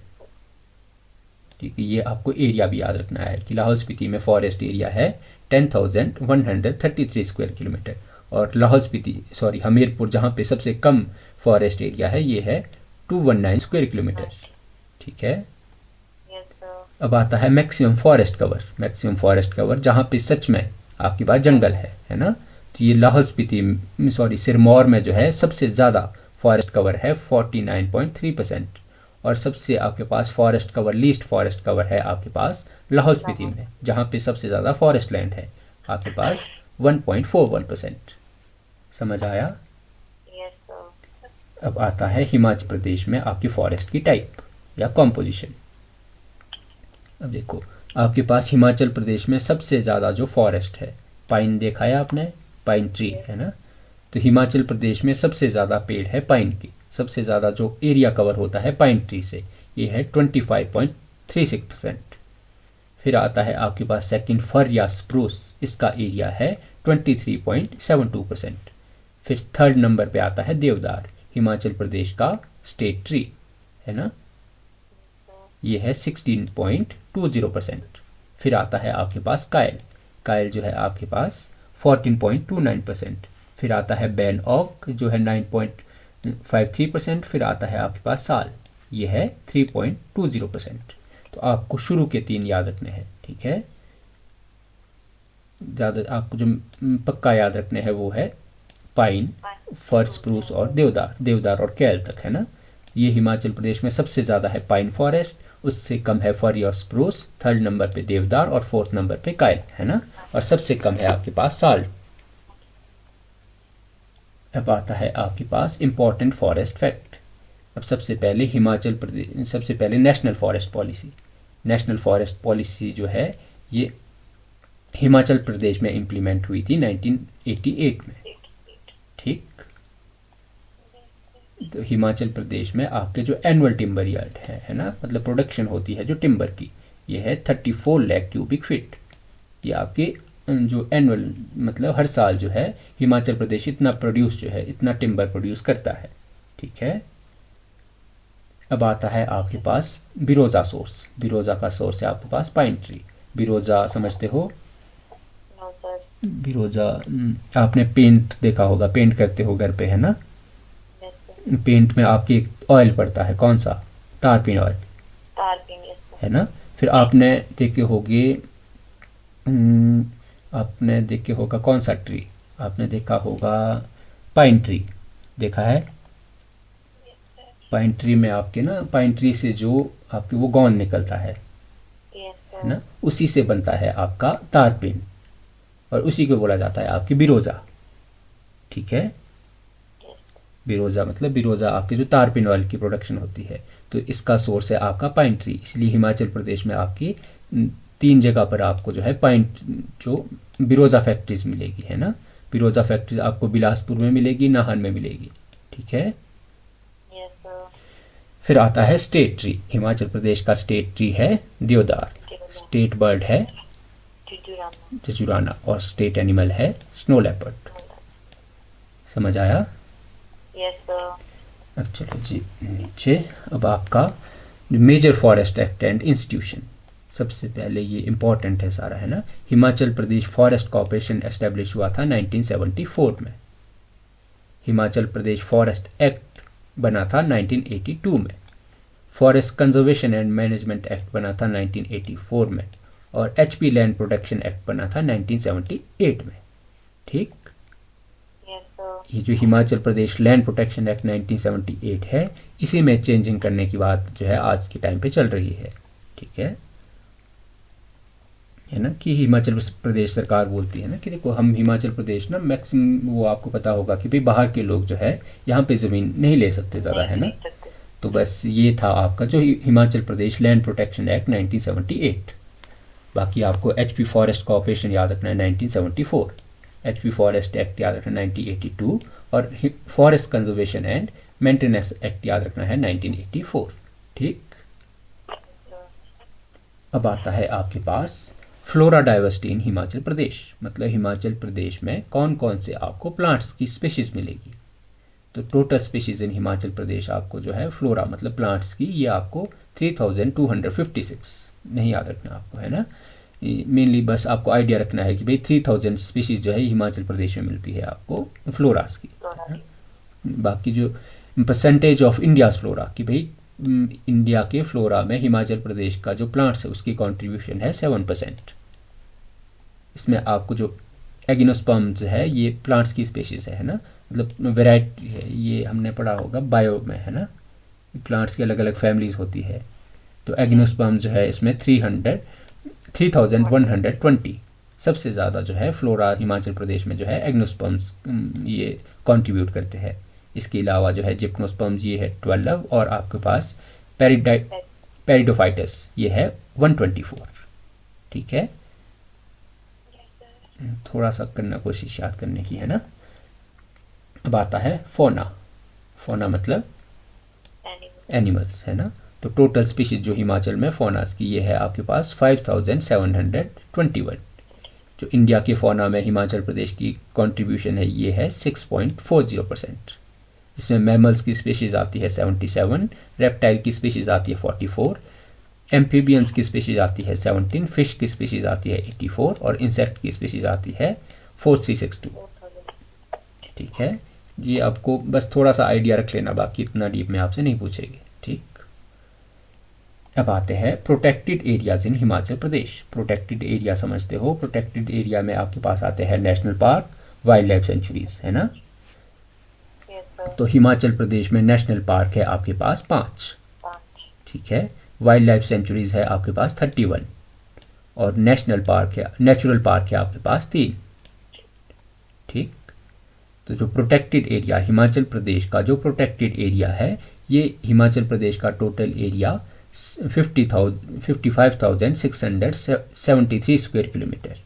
ठीक है। ये आपको एरिया भी याद रखना है कि लाहौल स्पीति में फॉरेस्ट एरिया है 10,133 स्क्वायर किलोमीटर, और लाहौल स्पीति सॉरी हमीरपुर जहाँ पे सबसे कम फॉरेस्ट एरिया है ये है 219 स्क्वायर किलोमीटर। ठीक है। Yes sir. अब आता है maximum forest cover. Maximum forest cover जहाँ पे सच में आपके पास जंगल है ना। तो ये लाहौल स्पीति सॉरी सिरमौर में जो है सबसे ज़्यादा फॉरेस्ट कवर है 49.3%, और सबसे आपके पास forest cover least forest cover है आपके पास लाहौल स्पीति लाहौल। में, जहाँ पे सबसे ज़्यादा फॉरेस्ट लैंड है आपके पास 1.41%। समझ आया। Yes sir. अब आता है हिमाचल प्रदेश में आपकी फॉरेस्ट की टाइप या कॉम्पोजिशन। अब देखो आपके पास हिमाचल प्रदेश में सबसे ज़्यादा जो फॉरेस्ट है, पाइन देखा है आपने, पाइन ट्री है ना। तो हिमाचल प्रदेश में सबसे ज़्यादा पेड़ है पाइन की, सबसे ज़्यादा जो एरिया कवर होता है पाइन ट्री से ये है 25.36%। फिर आता है आपके पास सेकंड फर या स्प्रूस, इसका एरिया है 23.72%। फिर थर्ड नंबर पे आता है देवदार, हिमाचल प्रदेश का स्टेट ट्री है ना, ये है 16.20%। फिर आता है आपके पास कायल, कायल जो है आपके पास 14.29%। फिर आता है बैन ऑक जो है 9.53%। फिर आता है आपके पास साल, ये है 3.20%। तो आपको शुरू के तीन याद रखने हैं। ठीक है। ज़्यादा आपको जो पक्का याद रखने हैं वो है पाइन, फर, स्प्रूस और देवदार, देवदार और कैल तक है ना। ये हिमाचल प्रदेश में सबसे ज़्यादा है पाइन फॉरेस्ट, उससे कम है फर और स्प्रूस, थर्ड नंबर पे देवदार और फोर्थ नंबर पे कायल है ना, और सबसे कम है आपके पास साल। अब आता है आपके पास इम्पॉर्टेंट फॉरेस्ट फैक्ट। अब सबसे पहले हिमाचल प्रदेश, सबसे पहले national forest policy. National forest policy जो है ये हिमाचल प्रदेश में इम्प्लीमेंट हुई थी 1988 में। ठीक। तो हिमाचल प्रदेश में आपके जो एनुअल टिम्बर यार्ड है ना, मतलब प्रोडक्शन होती है जो टिम्बर की, ये है 34 लाख क्यूबिक फीट। ये आपके जो एनुअल मतलब हर साल जो है हिमाचल प्रदेश इतना प्रोड्यूस जो है इतना टिम्बर प्रोड्यूस करता है। ठीक है। अब आता है आपके पास बिरोजा सोर्स। बिरोजा का सोर्स है आपके पास पाइन ट्री। बिरोजा समझते हो? No sir. बिरोजा आपने पेंट देखा होगा, पेंट करते हो घर पे है ना। Yes sir. पेंट में आपके ऑयल पड़ता है कौन सा? तारपीन ऑयल, Tarpin, yes sir. है ना। फिर आपने देखे होंगे, आपने देखे होगा कौन सा ट्री, आपने देखा होगा पाइन ट्री, देखा है। पाइन ट्री में आपके ना, पाइन ट्री से जो आपके वो गोंद निकलता है Yes है sir. ना, उसी से बनता है आपका तारपीन, और उसी को बोला जाता है आपकी बिरोजा। ठीक है, Yes. बिरोजा मतलब बिरोजा आपकी जो तारपीन ऑयल की प्रोडक्शन होती है, तो इसका सोर्स है आपका पाइन ट्री। इसलिए हिमाचल प्रदेश में आपकी 3 जगह पर आपको जो है पाइन, जो बिरोजा फैक्ट्रीज मिलेगी, है ना। बिरोजा फैक्ट्रीज आपको बिलासपुर में मिलेगी, नाहन में मिलेगी। ठीक है। Yes sir. फिर आता है स्टेट ट्री। हिमाचल प्रदेश का स्टेट ट्री है देवदार, स्टेट बर्ड है Jujurana. जजुराना, और स्टेट एनिमल है स्नो लेपर्ड। समझ आया। Yes sir. अब चलो जी नीचे, अब आपका major forest act and institution. सबसे पहले ये इम्पोर्टेंट है सारा, है ना। Himachal Pradesh forest corporation establish हुआ था 1974 में। हिमाचल प्रदेश फॉरेस्ट एक्ट बना था 1982 में। Forest conservation and management act बना था 1984 में, और एचपी लैंड प्रोटेक्शन एक्ट बना था 1978 में। ठीक। Yes sir. ये जो Himachal Pradesh land protection act 1978 है, इसी में चेंजिंग करने की बात जो है आज के टाइम पे चल रही है। ठीक है ना, कि हिमाचल प्रदेश सरकार बोलती है ना कि देखो हम हिमाचल प्रदेश ना मैक्सिमम, वो आपको पता होगा कि भाई बाहर के लोग जो है यहाँ पे ज़मीन नहीं ले सकते ज़्यादा, है ना। तो बस ये था आपका जो Himachal Pradesh land protection act 1978। बाकी आपको एचपी फॉरेस्ट कॉर्पोरेशन याद रखना है 1974, एचपी फॉरेस्ट एक्ट याद रखना है 1982, और forest conservation and maintenance act याद रखना है 1984। ठीक। अब आता है आपके पास फ्लोरा डाइवर्सिटी इन हिमाचल प्रदेश, मतलब हिमाचल प्रदेश में कौन कौन से आपको प्लांट्स की स्पीशीज़ मिलेगी। तो टोटल स्पीशीज़ इन हिमाचल प्रदेश आपको जो है फ्लोरा मतलब प्लांट्स की, ये आपको 3256 नहीं याद रखना आपको, है ना। मेनली बस आपको आइडिया रखना है कि भाई 3000 स्पीशीज़ जो है हिमाचल प्रदेश में मिलती है आपको फ्लोरास की, है ना? बाकी जो परसेंटेज ऑफ इंडियाज़ फ्लोरा कि भाई इंडिया के फ्लोरा में हिमाचल प्रदेश का जो प्लांट्स है उसकी कंट्रीब्यूशन है 7%। इसमें आपको जो एगिनोस्पर्म्स है ये प्लांट्स की स्पेशीज़ है ना, मतलब वेराइटी है, ये हमने पढ़ा होगा बायो में, है ना। प्लांट्स की अलग अलग फैमिलीज होती है। तो एगिनोस्पर्म जो है इसमें 3120 सबसे ज़्यादा जो है फ्लोरा हिमाचल प्रदेश में जो है एग्नोस्पर्म्स ये कंट्रीब्यूट करते हैं। इसके अलावा जो है जिप्नोस्पर्म्स ये है 12, और आपके पास पेरिडोफाइटस ये है 124। ठीक है, थोड़ा सा करना कोशिश याद करने की, है ना। अब आता है फोना। फोना मतलब एनिमल्स, है ना। तो टोटल स्पीशीज जो हिमाचल में फोनास की ये है आपके पास 5721। जो इंडिया के फोना में हिमाचल प्रदेश की कंट्रीब्यूशन है ये है 6.40%, जिसमें मैमल्स की स्पीशीज़ आती है 77, रेप्टाइल की स्पीशीज़ आती है 44, एम्फीबियंस की स्पीशीज़ आती है 17, फिश की स्पीशीज़ आती है 84, और इंसेक्ट की स्पीशीज़ आती है 4362। ठीक है, ये आपको बस थोड़ा सा आइडिया रख लेना, बाकी इतना डीप में आपसे नहीं पूछेंगे। ठीक। अब आते हैं protected areas in Himachal Pradesh. Protected area समझते हो, प्रोटेक्टेड एरिया में आपके पास आते हैं national park, wild life sanctuaries, है ना। तो हिमाचल प्रदेश में नेशनल पार्क है आपके पास 5। ठीक है, वाइल्ड लाइफ सेंचुरीज है आपके पास 31, और नेशनल पार्क है, नेचुरल पार्क है आपके पास 3। ठीक। तो जो प्रोटेक्टेड एरिया हिमाचल प्रदेश का जो प्रोटेक्टेड एरिया है, ये हिमाचल प्रदेश का टोटल एरिया 55,673 स्क्वायर किलोमीटर।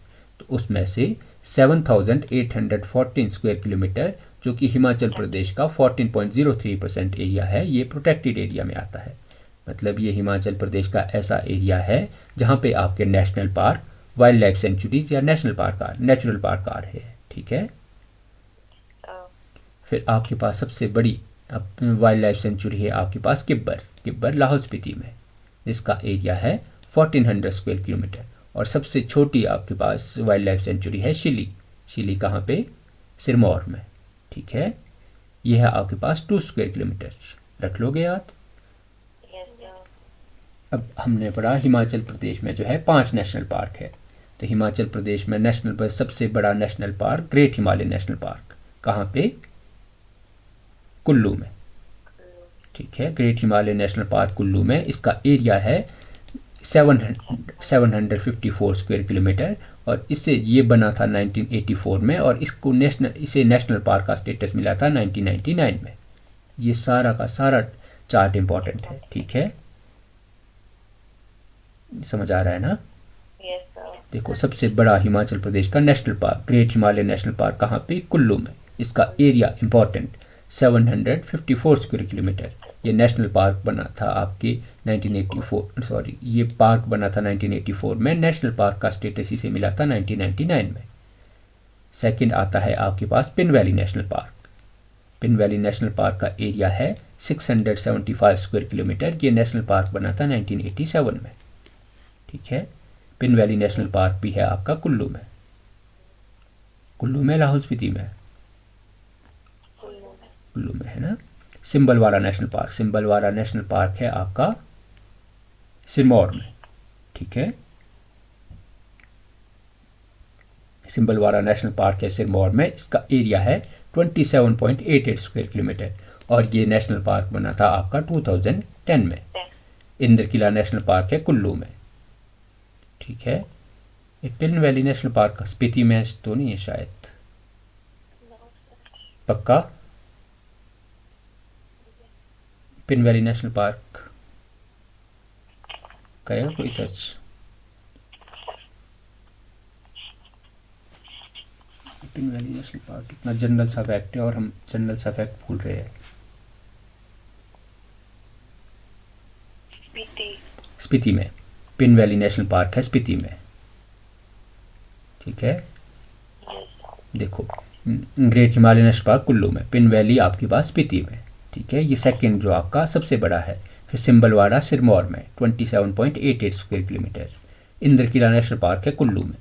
तो उसमें से 7,814 स्क्वायर किलोमीटर जो कि हिमाचल प्रदेश का 14.03% एरिया है, ये प्रोटेक्टेड एरिया में आता है। मतलब ये हिमाचल प्रदेश का ऐसा एरिया है जहाँ पे आपके national park, wild life sanctuaries या नेशनल पार्क, नेचुरल पार्क आ रहे हैं। ठीक है, फिर आपके पास सबसे बड़ी वाइल्ड लाइफ सेंचुरी है आपके पास किब्बर लाहौल स्पीति में, जिसका एरिया है 1400 स्क्वायर किलोमीटर। और सबसे छोटी आपके पास वाइल्ड लाइफ सेंचुरी है शिली कहाँ पे, सिरमौर में। ठीक है, यह है आपके पास 2 स्क्वायर किलोमीटर। रख लोगे याद। अब हमने पढ़ा हिमाचल प्रदेश में जो है 5 नेशनल पार्क है। तो हिमाचल प्रदेश में नेशनल पर सबसे बड़ा national park great Himalaya national park कहाँ पे? कुल्लू में। ठीक है, great Himalaya national park Kullu में। इसका एरिया है 754 स्क्वायर किलोमीटर और इससे ये बना था 1984 में और इसे नेशनल पार्क का स्टेटस मिला था 1999 में। ये सारा का सारा चार्ट इंपॉर्टेंट है। ठीक है, समझ आ रहा है ना? Yes, sir. देखो, सबसे बड़ा हिमाचल प्रदेश का national park great Himalaya national park कहाँ पे? कुल्लू में। इसका एरिया इंपॉर्टेंट 754 स्क्वायर किलोमीटर। ये नेशनल पार्क बना था आपके 1984 सॉरी ये पार्क बना था 1984 में। नेशनल पार्क का स्टेटस इसे मिला था 1999 में। सेकंड आता है आपके पास Pin valley national park. Pin valley national park का एरिया है 675 स्क्वायर किलोमीटर। ये नेशनल पार्क बना था 1987 में। ठीक है, पिन वैली नेशनल पार्क भी है आपका कुल्लू में। कुल्लू में, लाहौल स्पीति में? कुल्लू में है ना। Simbalbara national park. Simbalbara national park है आपका सिरमौर में। ठीक है, सिंबलवाड़ा नेशनल पार्क है सिरमौर में। इसका एरिया है 27.88 स्क्वायर किलोमीटर और ये नेशनल पार्क बना था आपका 2010 में। इंद्र किला नेशनल पार्क है कुल्लू में। ठीक है, ये पिन वैली नेशनल पार्क का स्पीति में तो नहीं है शायद, पक्का? पिन वैली नेशनल पार्क करेगा कोई search? Pin valley national park इतना जनरल सा फैक्ट है और हम जनरल सा फैक्ट भूल रहे हैं। स्पीति में पिन वैली नेशनल पार्क है, स्पीति में। ठीक है, देखो, great Himalaya national park Kullu में, पिन वैली आपके पास स्पीति में। ठीक है, ये सेकंड जो आपका सबसे बड़ा है। फिर सिंबलवाड़ा सिरमौर में 27.88 स्क्वायर किलोमीटर। इंद्र किला नेशनल पार्क है कुल्लू में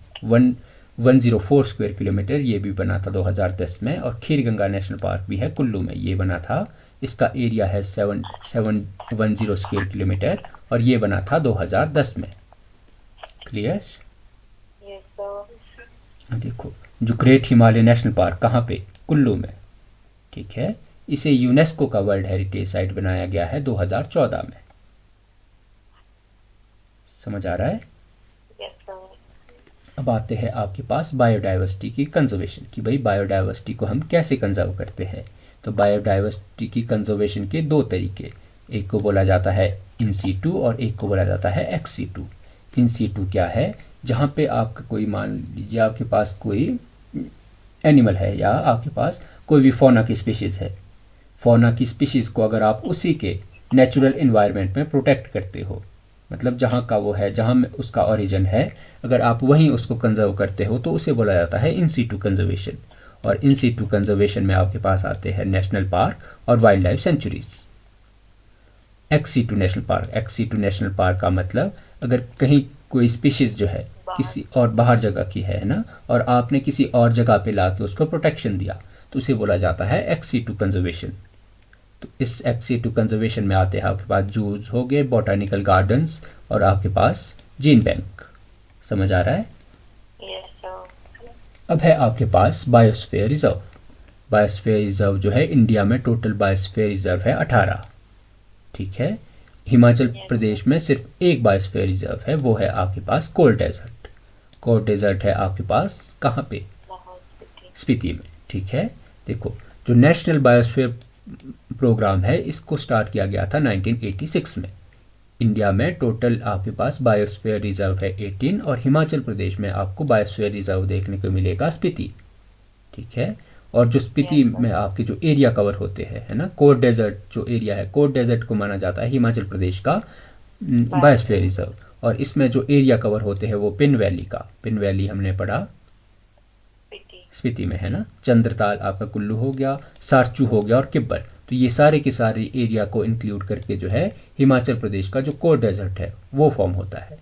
104 स्क्वायर किलोमीटर। ये भी बना था 2010 में। और खीरगंगा नेशनल पार्क भी है कुल्लू में, ये बना था, इसका एरिया है 710 स्क्वायर किलोमीटर और ये बना था 2010 में। क्लियर? Yes, sir. देखो, जो ग्रेट हिमालय नेशनल पार्क कहाँ पे? कुल्लू में। ठीक है, इसे यूनेस्को का वर्ल्ड हेरिटेज साइट बनाया गया है 2014 में। समझ आ रहा है? Yes, sir. अब आते हैं आपके पास बायोडाइवर्सिटी की कंजर्वेशन की। भाई, बायोडाइवर्सिटी को हम कैसे कंजर्व करते हैं? तो बायोडाइवर्सिटी की कंजर्वेशन के दो तरीके, एक को बोला जाता है इन सीटू और एक को बोला जाता है एक्स सीटू। इन सीटू क्या है? जहाँ पे आपका कोई, मान लीजिए आपके पास कोई एनिमल है या आपके पास कोई भी फौना की स्पीशीज़ है। फौना की स्पीशीज़ को अगर आप उसी के नेचुरल इन्वायरमेंट में प्रोटेक्ट करते हो, मतलब जहाँ का वो है, जहाँ में उसका ओरिजिन है, अगर आप वहीं उसको कंजर्व करते हो तो उसे बोला जाता है इन सीटू कंजर्वेशन। और इन सीटू कंजर्वेशन में आपके पास आते हैं नेशनल पार्क और wildlife sanctuaries. Ex situ national park. Ex situ national park का मतलब, अगर कहीं कोई स्पीशीज़ जो है किसी और बाहर जगह की है ना, और आपने किसी और जगह पे ला के उसको प्रोटेक्शन दिया, तो उसे बोला जाता है एक्स सीटू कंजर्वेशन। तो इस एक्स सीटू कंजर्वेशन में आते हैं आपके पास जूज हो गए, बॉटानिकल गार्डन्स और आपके पास जीन बैंक। समझ आ रहा है? Yes, sir. अब है आपके पास बायोस्फीयर रिजर्व। बायोस्फीयर रिजर्व जो है, इंडिया में टोटल बायोस्फीयर रिजर्व है 18। ठीक है, हिमाचल प्रदेश में सिर्फ एक बायोस्फीयर रिजर्व है, वो है आपके पास कोल डेजर्ट। कोल डेजर्ट है आपके पास कहाँ पे? लाहौल स्पीति। स्पीति में। ठीक है, देखो, जो नेशनल बायोस्फीयर प्रोग्राम है, इसको स्टार्ट किया गया था 1986 में। इंडिया में टोटल आपके पास बायोस्फीयर रिजर्व है 18 और हिमाचल प्रदेश में आपको बायोस्फीयर रिजर्व देखने को मिलेगा स्पीति। ठीक है, और जो स्पीति में आपके जो एरिया कवर होते हैं, है ना, कोर डेजर्ट जो एरिया है, कोर डेजर्ट को माना जाता है हिमाचल प्रदेश का बायोस्फीयर रिजर्व। और इसमें जो एरिया कवर होते हैं वो पिन वैली का, पिन वैली हमने पढ़ा स्पीति। स्पीति में, है ना। चंद्रताल आपका कुल्लू हो गया, सारचू हो गया और किब्बर। तो ये सारे के सारे एरिया को इंक्लूड करके जो है हिमाचल प्रदेश का जो कोर डेजर्ट है वो फॉर्म होता है।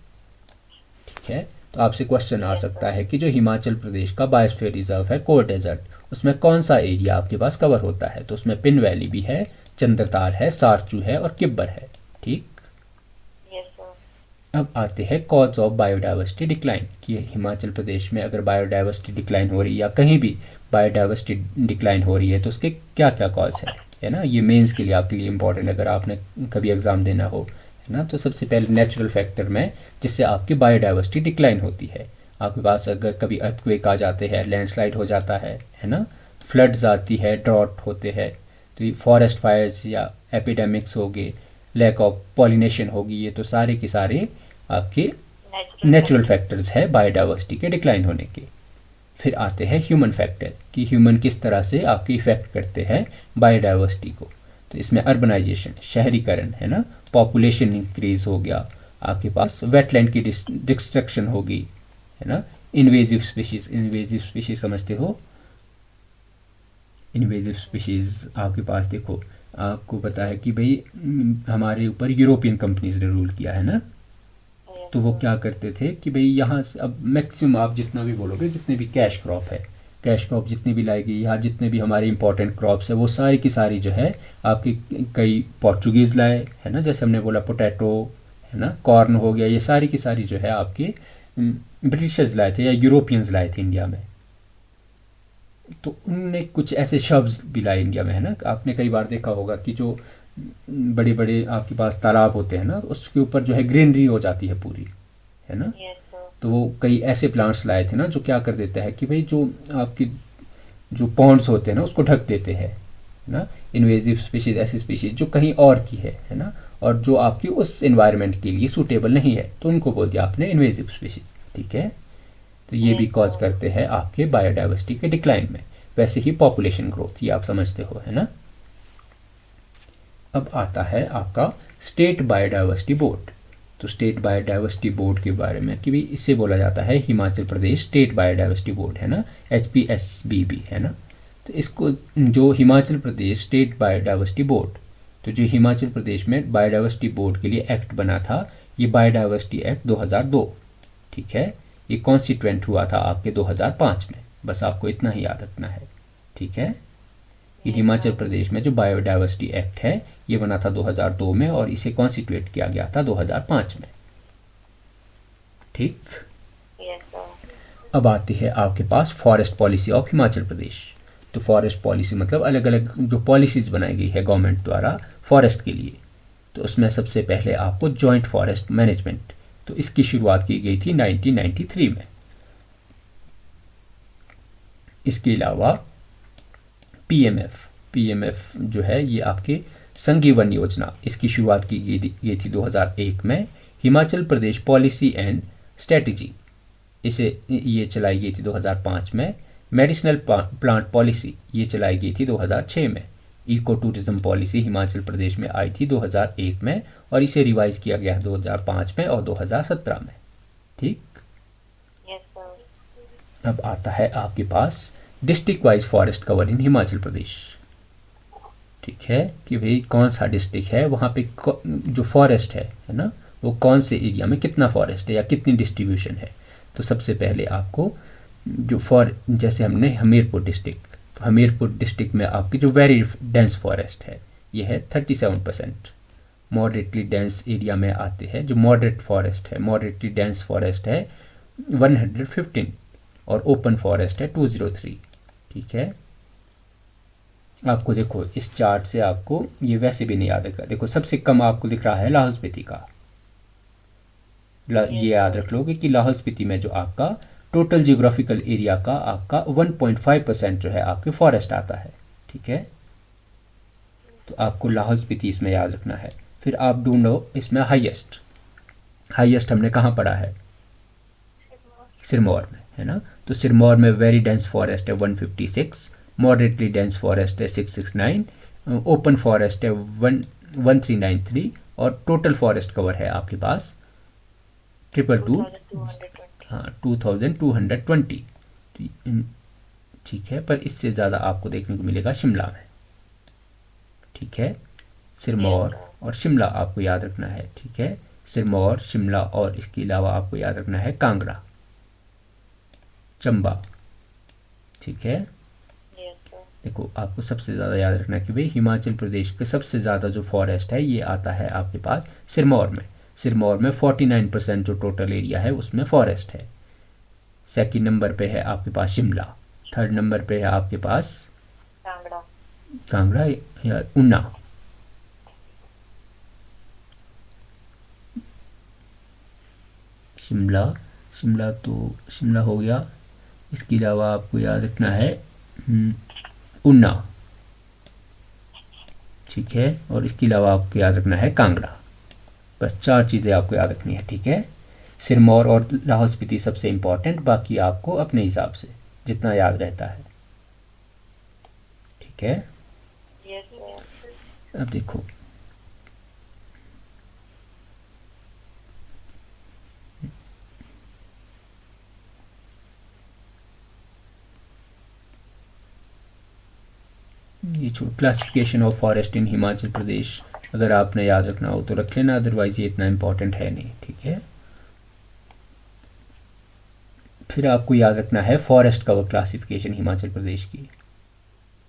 ठीक है, तो आपसे क्वेश्चन आ सकता है कि जो हिमाचल प्रदेश का बायोस्फीयर रिजर्व है कोर डेजर्ट, उसमें कौन सा एरिया आपके पास कवर होता है? तो उसमें पिन वैली भी है, चंद्रताल है, सारचू है और किब्बर है। ठीक, Yes, sir. अब आते हैं कॉज ऑफ बायोडाइवर्सिटी डिक्लाइन कि हिमाचल प्रदेश में अगर बायोडाइवर्सिटी डिक्लाइन हो रही है या कहीं भी बायोडाइवर्सिटी डिक्लाइन हो रही है तो उसके क्या क्या कॉज है ना। ये मेंस के लिए आपके लिए इम्पोर्टेंट अगर आपने कभी एग्ज़ाम देना हो, है ना। तो सबसे पहले नेचुरल फैक्टर में जिससे आपकी बायोडाइवर्सिटी डिक्लाइन होती है, आपके पास अगर कभी अर्थक्वेक आ जाते हैं, लैंडस्लाइड हो जाता है ना, फ्लड्स आती है, ड्रॉट होते हैं, तो ये फॉरेस्ट फायर्स या एपिडेमिक्स हो गए, लैक ऑफ पॉलिनेशन होगी, ये तो सारे के सारे आपके नेचुरल फैक्टर्स है बायोडाइवर्सिटी के डिक्लाइन होने के। फिर आते हैं ह्यूमन फैक्टर कि ह्यूमन किस तरह से आपकी इफ़ेक्ट करते हैं बायोडाइवर्सिटी को। तो इसमें अर्बनाइजेशन, शहरीकरण, है ना, पॉपुलेशन इंक्रीज हो गया, आपके पास वेटलैंड की डिस्ट्रक्शन होगी, है ना, इन्वेजिव स्पीशीज समझते हो। इन्वेजिव स्पीशीज़ आपके पास देखो, आपको पता है कि भाई हमारे ऊपर यूरोपियन कंपनीज ने रूल किया है ना, तो वो क्या करते थे कि भाई यहाँ से अब मैक्सिमम आप जितना भी बोलोगे, जितने भी कैश क्रॉप है, कैश क्रॉप जितनी भी लाएगी यहाँ, जितने भी हमारे इंपॉर्टेंट क्रॉप्स है वो सारी की सारी जो है आपकी कई पोर्चुगीज़ लाए, है ना, जैसे हमने बोला पोटैटो, है ना, कॉर्न हो गया, ये सारी की सारी जो है आपके ब्रिटिशर्स लाए थे या यूरोपियंस लाए थे इंडिया में। तो उनने कुछ ऐसे शब्द भी लाए इंडिया में, है ना। आपने कई बार देखा होगा कि जो बड़े बड़े आपके पास तालाब होते हैं ना, उसके ऊपर जो है ग्रीनरी हो जाती है पूरी, है ना। तो वो कई ऐसे प्लांट्स लाए थे ना जो क्या कर देता है कि भाई जो आपकी जो पॉन्ड्स होते हैं ना उसको ढक देते हैं, है ना। इन्वेजिव स्पीशीज ऐसी स्पीशीज जो कहीं और की है ना, और जो आपकी उस एनवायरनमेंट के लिए सूटेबल नहीं है, तो उनको बोल दिया आपने इन्वेजिव स्पीशीज, ठीक है। तो ये भी कॉज करते हैं आपके बायोडाइवर्सिटी के डिक्लाइन में। वैसे ही पॉपुलेशन ग्रोथ, ये आप समझते हो, है ना। अब आता है आपका स्टेट बायोडाइवर्सिटी बोर्ड। तो स्टेट बायोडाइवर्सिटी बोर्ड के बारे में कि भी इससे बोला जाता है Himachal Pradesh state biodiversity board, है ना, HPSBB, है ना। तो इसको जो Himachal Pradesh state biodiversity board, तो जो हिमाचल प्रदेश में बायोडाइवर्सिटी बोर्ड के लिए एक्ट बना था, ये बायोडाइवर्सिटी एक्ट 2002, ठीक है। ये कॉन्स्टिट्यूएंट हुआ था आपके 2005 में, बस आपको इतना ही याद रखना है, ठीक है। ये हिमाचल प्रदेश में जो बायोडाइवर्सिटी एक्ट है ये बना था 2002 में और इसे कॉन्स्टिट्यूट किया गया था 2005 में, ठीक। अब आती है आपके पास forest policy of Himachal Pradesh. तो फॉरेस्ट पॉलिसी मतलब अलग अलग जो पॉलिसीज़ बनाई गई है गवर्नमेंट द्वारा फॉरेस्ट के लिए। तो उसमें सबसे पहले आपको जॉइंट फॉरेस्ट मैनेजमेंट, तो इसकी शुरुआत की गई थी 1993 में। इसके अलावा पीएमएफ जो है ये आपके संघीय वन योजना, इसकी शुरुआत की गई थी 2001 में। Himachal Pradesh policy and strategy, इसे ये चलाई गई थी 2005 में। मेडिसिनल प्लांट पॉलिसी ये चलाई गई थी 2006 में। Eco tourism policy Himachal Pradesh में आई थी 2001 में और इसे रिवाइज किया गया 2005 में और 2017 में, ठीक। अब आता है आपके पास district wise forest cover in Himachal Pradesh, ठीक है, कि भाई कौन सा डिस्ट्रिक्ट है वहाँ पे जो फॉरेस्ट है ना, वो कौन से एरिया में कितना फॉरेस्ट है या कितनी डिस्ट्रीब्यूशन है। तो सबसे पहले आपको जो जैसे हमने हमीरपुर डिस्ट्रिक्ट, तो हमीरपुर डिस्ट्रिक्ट में आपकी जो वेरी डेंस फॉरेस्ट है ये है 37%। मॉडरेटली डेंस एरिया में आते हैं जो मॉडरेट फॉरेस्ट है, मॉडरेटली डेंस फॉरेस्ट है 115 और ओपन फॉरेस्ट है 203, ठीक है। आपको देखो इस चार्ट से आपको ये वैसे भी नहीं याद रखा, देखो सबसे कम आपको दिख रहा है लाहौल स्पीति का, ये याद रख लोगे कि लाहौल स्पीति में जो आपका टोटल जियोग्राफिकल एरिया का आपका 1.5% जो है आपके फॉरेस्ट आता है, ठीक है। तो आपको लाहौल स्पीति इसमें याद रखना है। फिर आप ढूंढो इसमें हाईएस्ट हमने कहाँ पढ़ा है, सिरमौर में, है ना। तो सिरमौर में वेरी डेंस फॉरेस्ट है 156, मॉडरेटली डेंस फॉरेस्ट है 669, ओपन फॉरेस्ट है 1393 और टोटल फॉरेस्ट कवर है आपके पास 2220, ठीक है। पर इससे ज़्यादा आपको देखने को मिलेगा शिमला में, ठीक है। सिरमौर और शिमला आपको याद रखना है, ठीक है। सिरमौर, शिमला और इसके अलावा आपको याद रखना है कांगड़ा, चंबा, ठीक है। देखो आपको सबसे ज़्यादा याद रखना है कि भाई हिमाचल प्रदेश के सबसे ज़्यादा जो फॉरेस्ट है ये आता है आपके पास सिरमौर में। सिरमौर में 49% जो टोटल एरिया है उसमें फॉरेस्ट है। सेकंड नंबर पे है आपके पास शिमला, थर्ड नंबर पे है आपके पास कांगड़ा। कांगड़ा या ऊना। शिमला, शिमला तो शिमला हो गया। इसके अलावा आपको याद रखना है ऊना, ठीक है, और इसके अलावा आपको याद रखना है कांगड़ा। बस 4 चीज़ें आपको याद रखनी है, ठीक है। सिरमौर और लाहौल स्पीति सबसे इम्पोर्टेंट, बाकी आपको अपने हिसाब से जितना याद रहता है, ठीक है। Yes sir. अब देखो ये classification of forest in Himachal Pradesh, अगर आपने याद रखना हो तो रख लेना, अदरवाइज ये इतना इम्पोर्टेंट है नहीं, ठीक है। फिर आपको याद रखना है forest cover classification Himachal Pradesh की,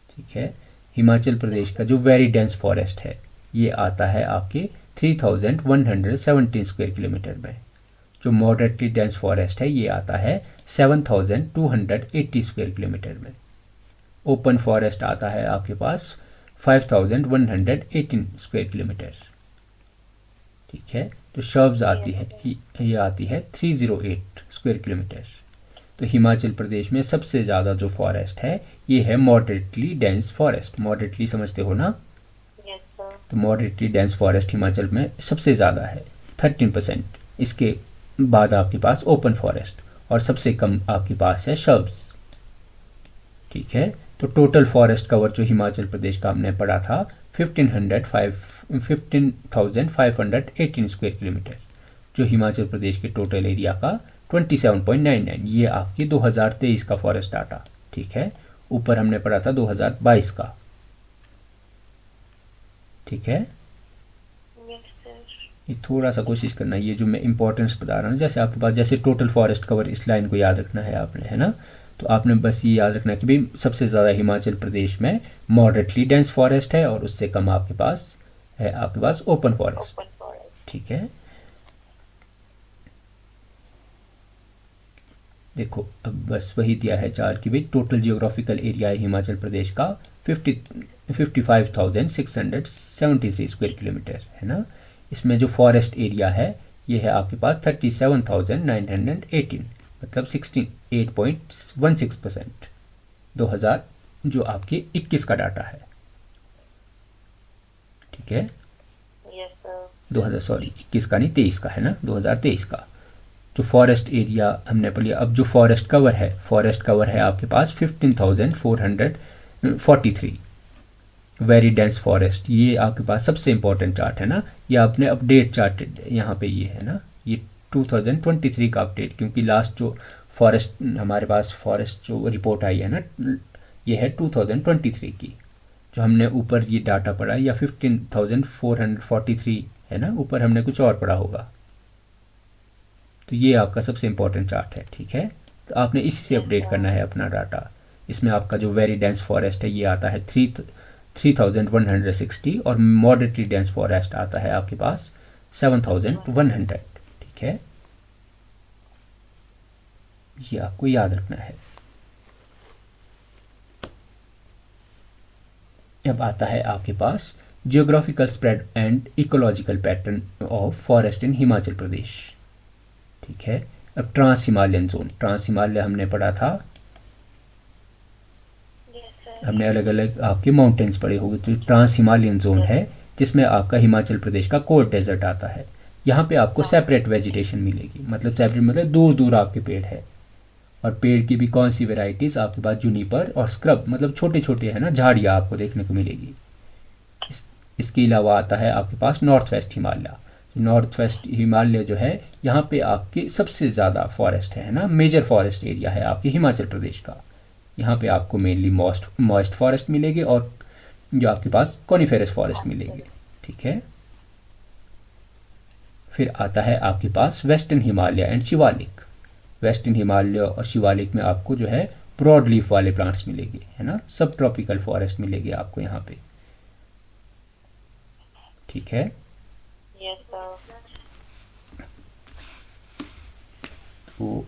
ठीक है। हिमाचल प्रदेश का जो वेरी डेंस फॉरेस्ट है ये आता है आपके 3117 स्क्वायर किलोमीटर में। जो मॉडरेटली डेंस फॉरेस्ट है ये आता है 7280 स्क्वायर किलोमीटर में। ओपन फॉरेस्ट आता है आपके पास 5118 स्क्वायर किलोमीटर, ठीक है। तो शर्ब्स आती है, ये आती है 308 स्क्वायर किलोमीटर। तो हिमाचल प्रदेश में सबसे ज़्यादा जो फॉरेस्ट है ये है मॉडरेटली डेंस फॉरेस्ट। मॉडरेटली समझते हो ना? Yes sir. तो मॉडरेटली डेंस फॉरेस्ट हिमाचल में सबसे ज़्यादा है 13%। इसके बाद आपके पास ओपन फॉरेस्ट और सबसे कम आपके पास है शर्ब्स, ठीक है। तो टोटल फॉरेस्ट कवर जो हिमाचल प्रदेश का हमने पढ़ा था 15,518 स्क्वायर किलोमीटर, जो हिमाचल प्रदेश के टोटल एरिया का 27.99, ये आपकी 2023 का फॉरेस्ट डाटा, ठीक है। ऊपर हमने पढ़ा था 2022 का, ठीक है। Yes sir. ये थोड़ा सा कोशिश करना, ये जो मैं इंपॉर्टेंस बता रहा हूँ, जैसे आपके पास जैसे टोटल फॉरेस्ट कवर, इस लाइन को याद रखना है आपने, है ना। तो आपने बस ये याद रखना है कि भाई सबसे ज़्यादा हिमाचल प्रदेश में मॉडरेटली डेंस फॉरेस्ट है और उससे कम आपके पास है आपके पास ओपन फॉरेस्ट, ओपन फॉरेस्ट। ठीक है। देखो अब बस वही दिया है 4 की भाई टोटल जियोग्राफिकल एरिया है हिमाचल प्रदेश का 55,673 स्क्वायर किलोमीटर, है ना। इसमें जो फॉरेस्ट एरिया है ये है आपके पास 37,918, मतलब 68.16%। 2000 जो आपके 21 का डाटा है, ठीक है। Yes sir. 2000 सॉरी 21 का नहीं 23 का है ना, 2023 का। जो फॉरेस्ट एरिया हमने पढ़ लिया। अब जो फॉरेस्ट कवर है आपके पास 15,443 वेरी डेंस फॉरेस्ट। ये आपके पास सबसे इंपॉर्टेंट चार्ट है ना, ये आपने अपडेट चार्ट यहाँ पे ये है ना, ये 2023 का अपडेट, क्योंकि लास्ट जो फॉरेस्ट हमारे पास फॉरेस्ट जो रिपोर्ट आई है ना ये है 2023 की। जो हमने ऊपर ये डाटा पढ़ा या 15,443 है ना, ऊपर हमने कुछ और पढ़ा होगा। तो ये आपका सबसे इंपॉर्टेंट चार्ट है, ठीक है। तो आपने इसी से अपडेट करना है अपना डाटा। इसमें आपका जो वेरी डेंस फॉरेस्ट है ये आता है 3,160 और मॉडरेटली डेंस फॉरेस्ट आता है आपके पास 7,100, ठीक है। ये आपको याद रखना है। अब आता है आपके पास geographical spread and ecological pattern of forest in Himachal Pradesh, ठीक है। अब trans Himalayan zone, trans Himalaya हमने पढ़ा था, यस सर। हमने अलग अलग आपके माउंटेन्स पढ़े होंगे। तो ट्रांस हिमालयन जोन है जिसमें आपका हिमाचल प्रदेश का कोर डेजर्ट आता है। यहाँ पे आपको सेपरेट वेजिटेशन मिलेगी, मतलब सेपरेट मतलब दूर दूर आपके पेड़ है, और पेड़ की भी कौन सी वेराइटीज़ आपके पास जूनिपर और स्क्रब, मतलब छोटे छोटे है ना झाड़ियाँ आपको देखने को मिलेगी। इसके अलावा आता है आपके पास north west Himalaya. North west Himalaya जो है यहाँ पे आपके सबसे ज़्यादा फॉरेस्ट है ना, मेजर फॉरेस्ट एरिया है आपके हिमाचल प्रदेश का। यहाँ पे आपको मेनली मॉइस्ट फॉरेस्ट मिलेगी और जो आपके पास कॉनिफेरस फॉरेस्ट मिलेगी, ठीक है। फिर आता है आपके पास western Himalaya and Shivalik. Western Himalaya और शिवालिक में आपको जो है ब्रॉड लीफ वाले प्लांट्स मिलेंगे, है ना, सब ट्रॉपिकल फॉरेस्ट मिलेगी आपको यहाँ पे, ठीक है। Yes sir. तो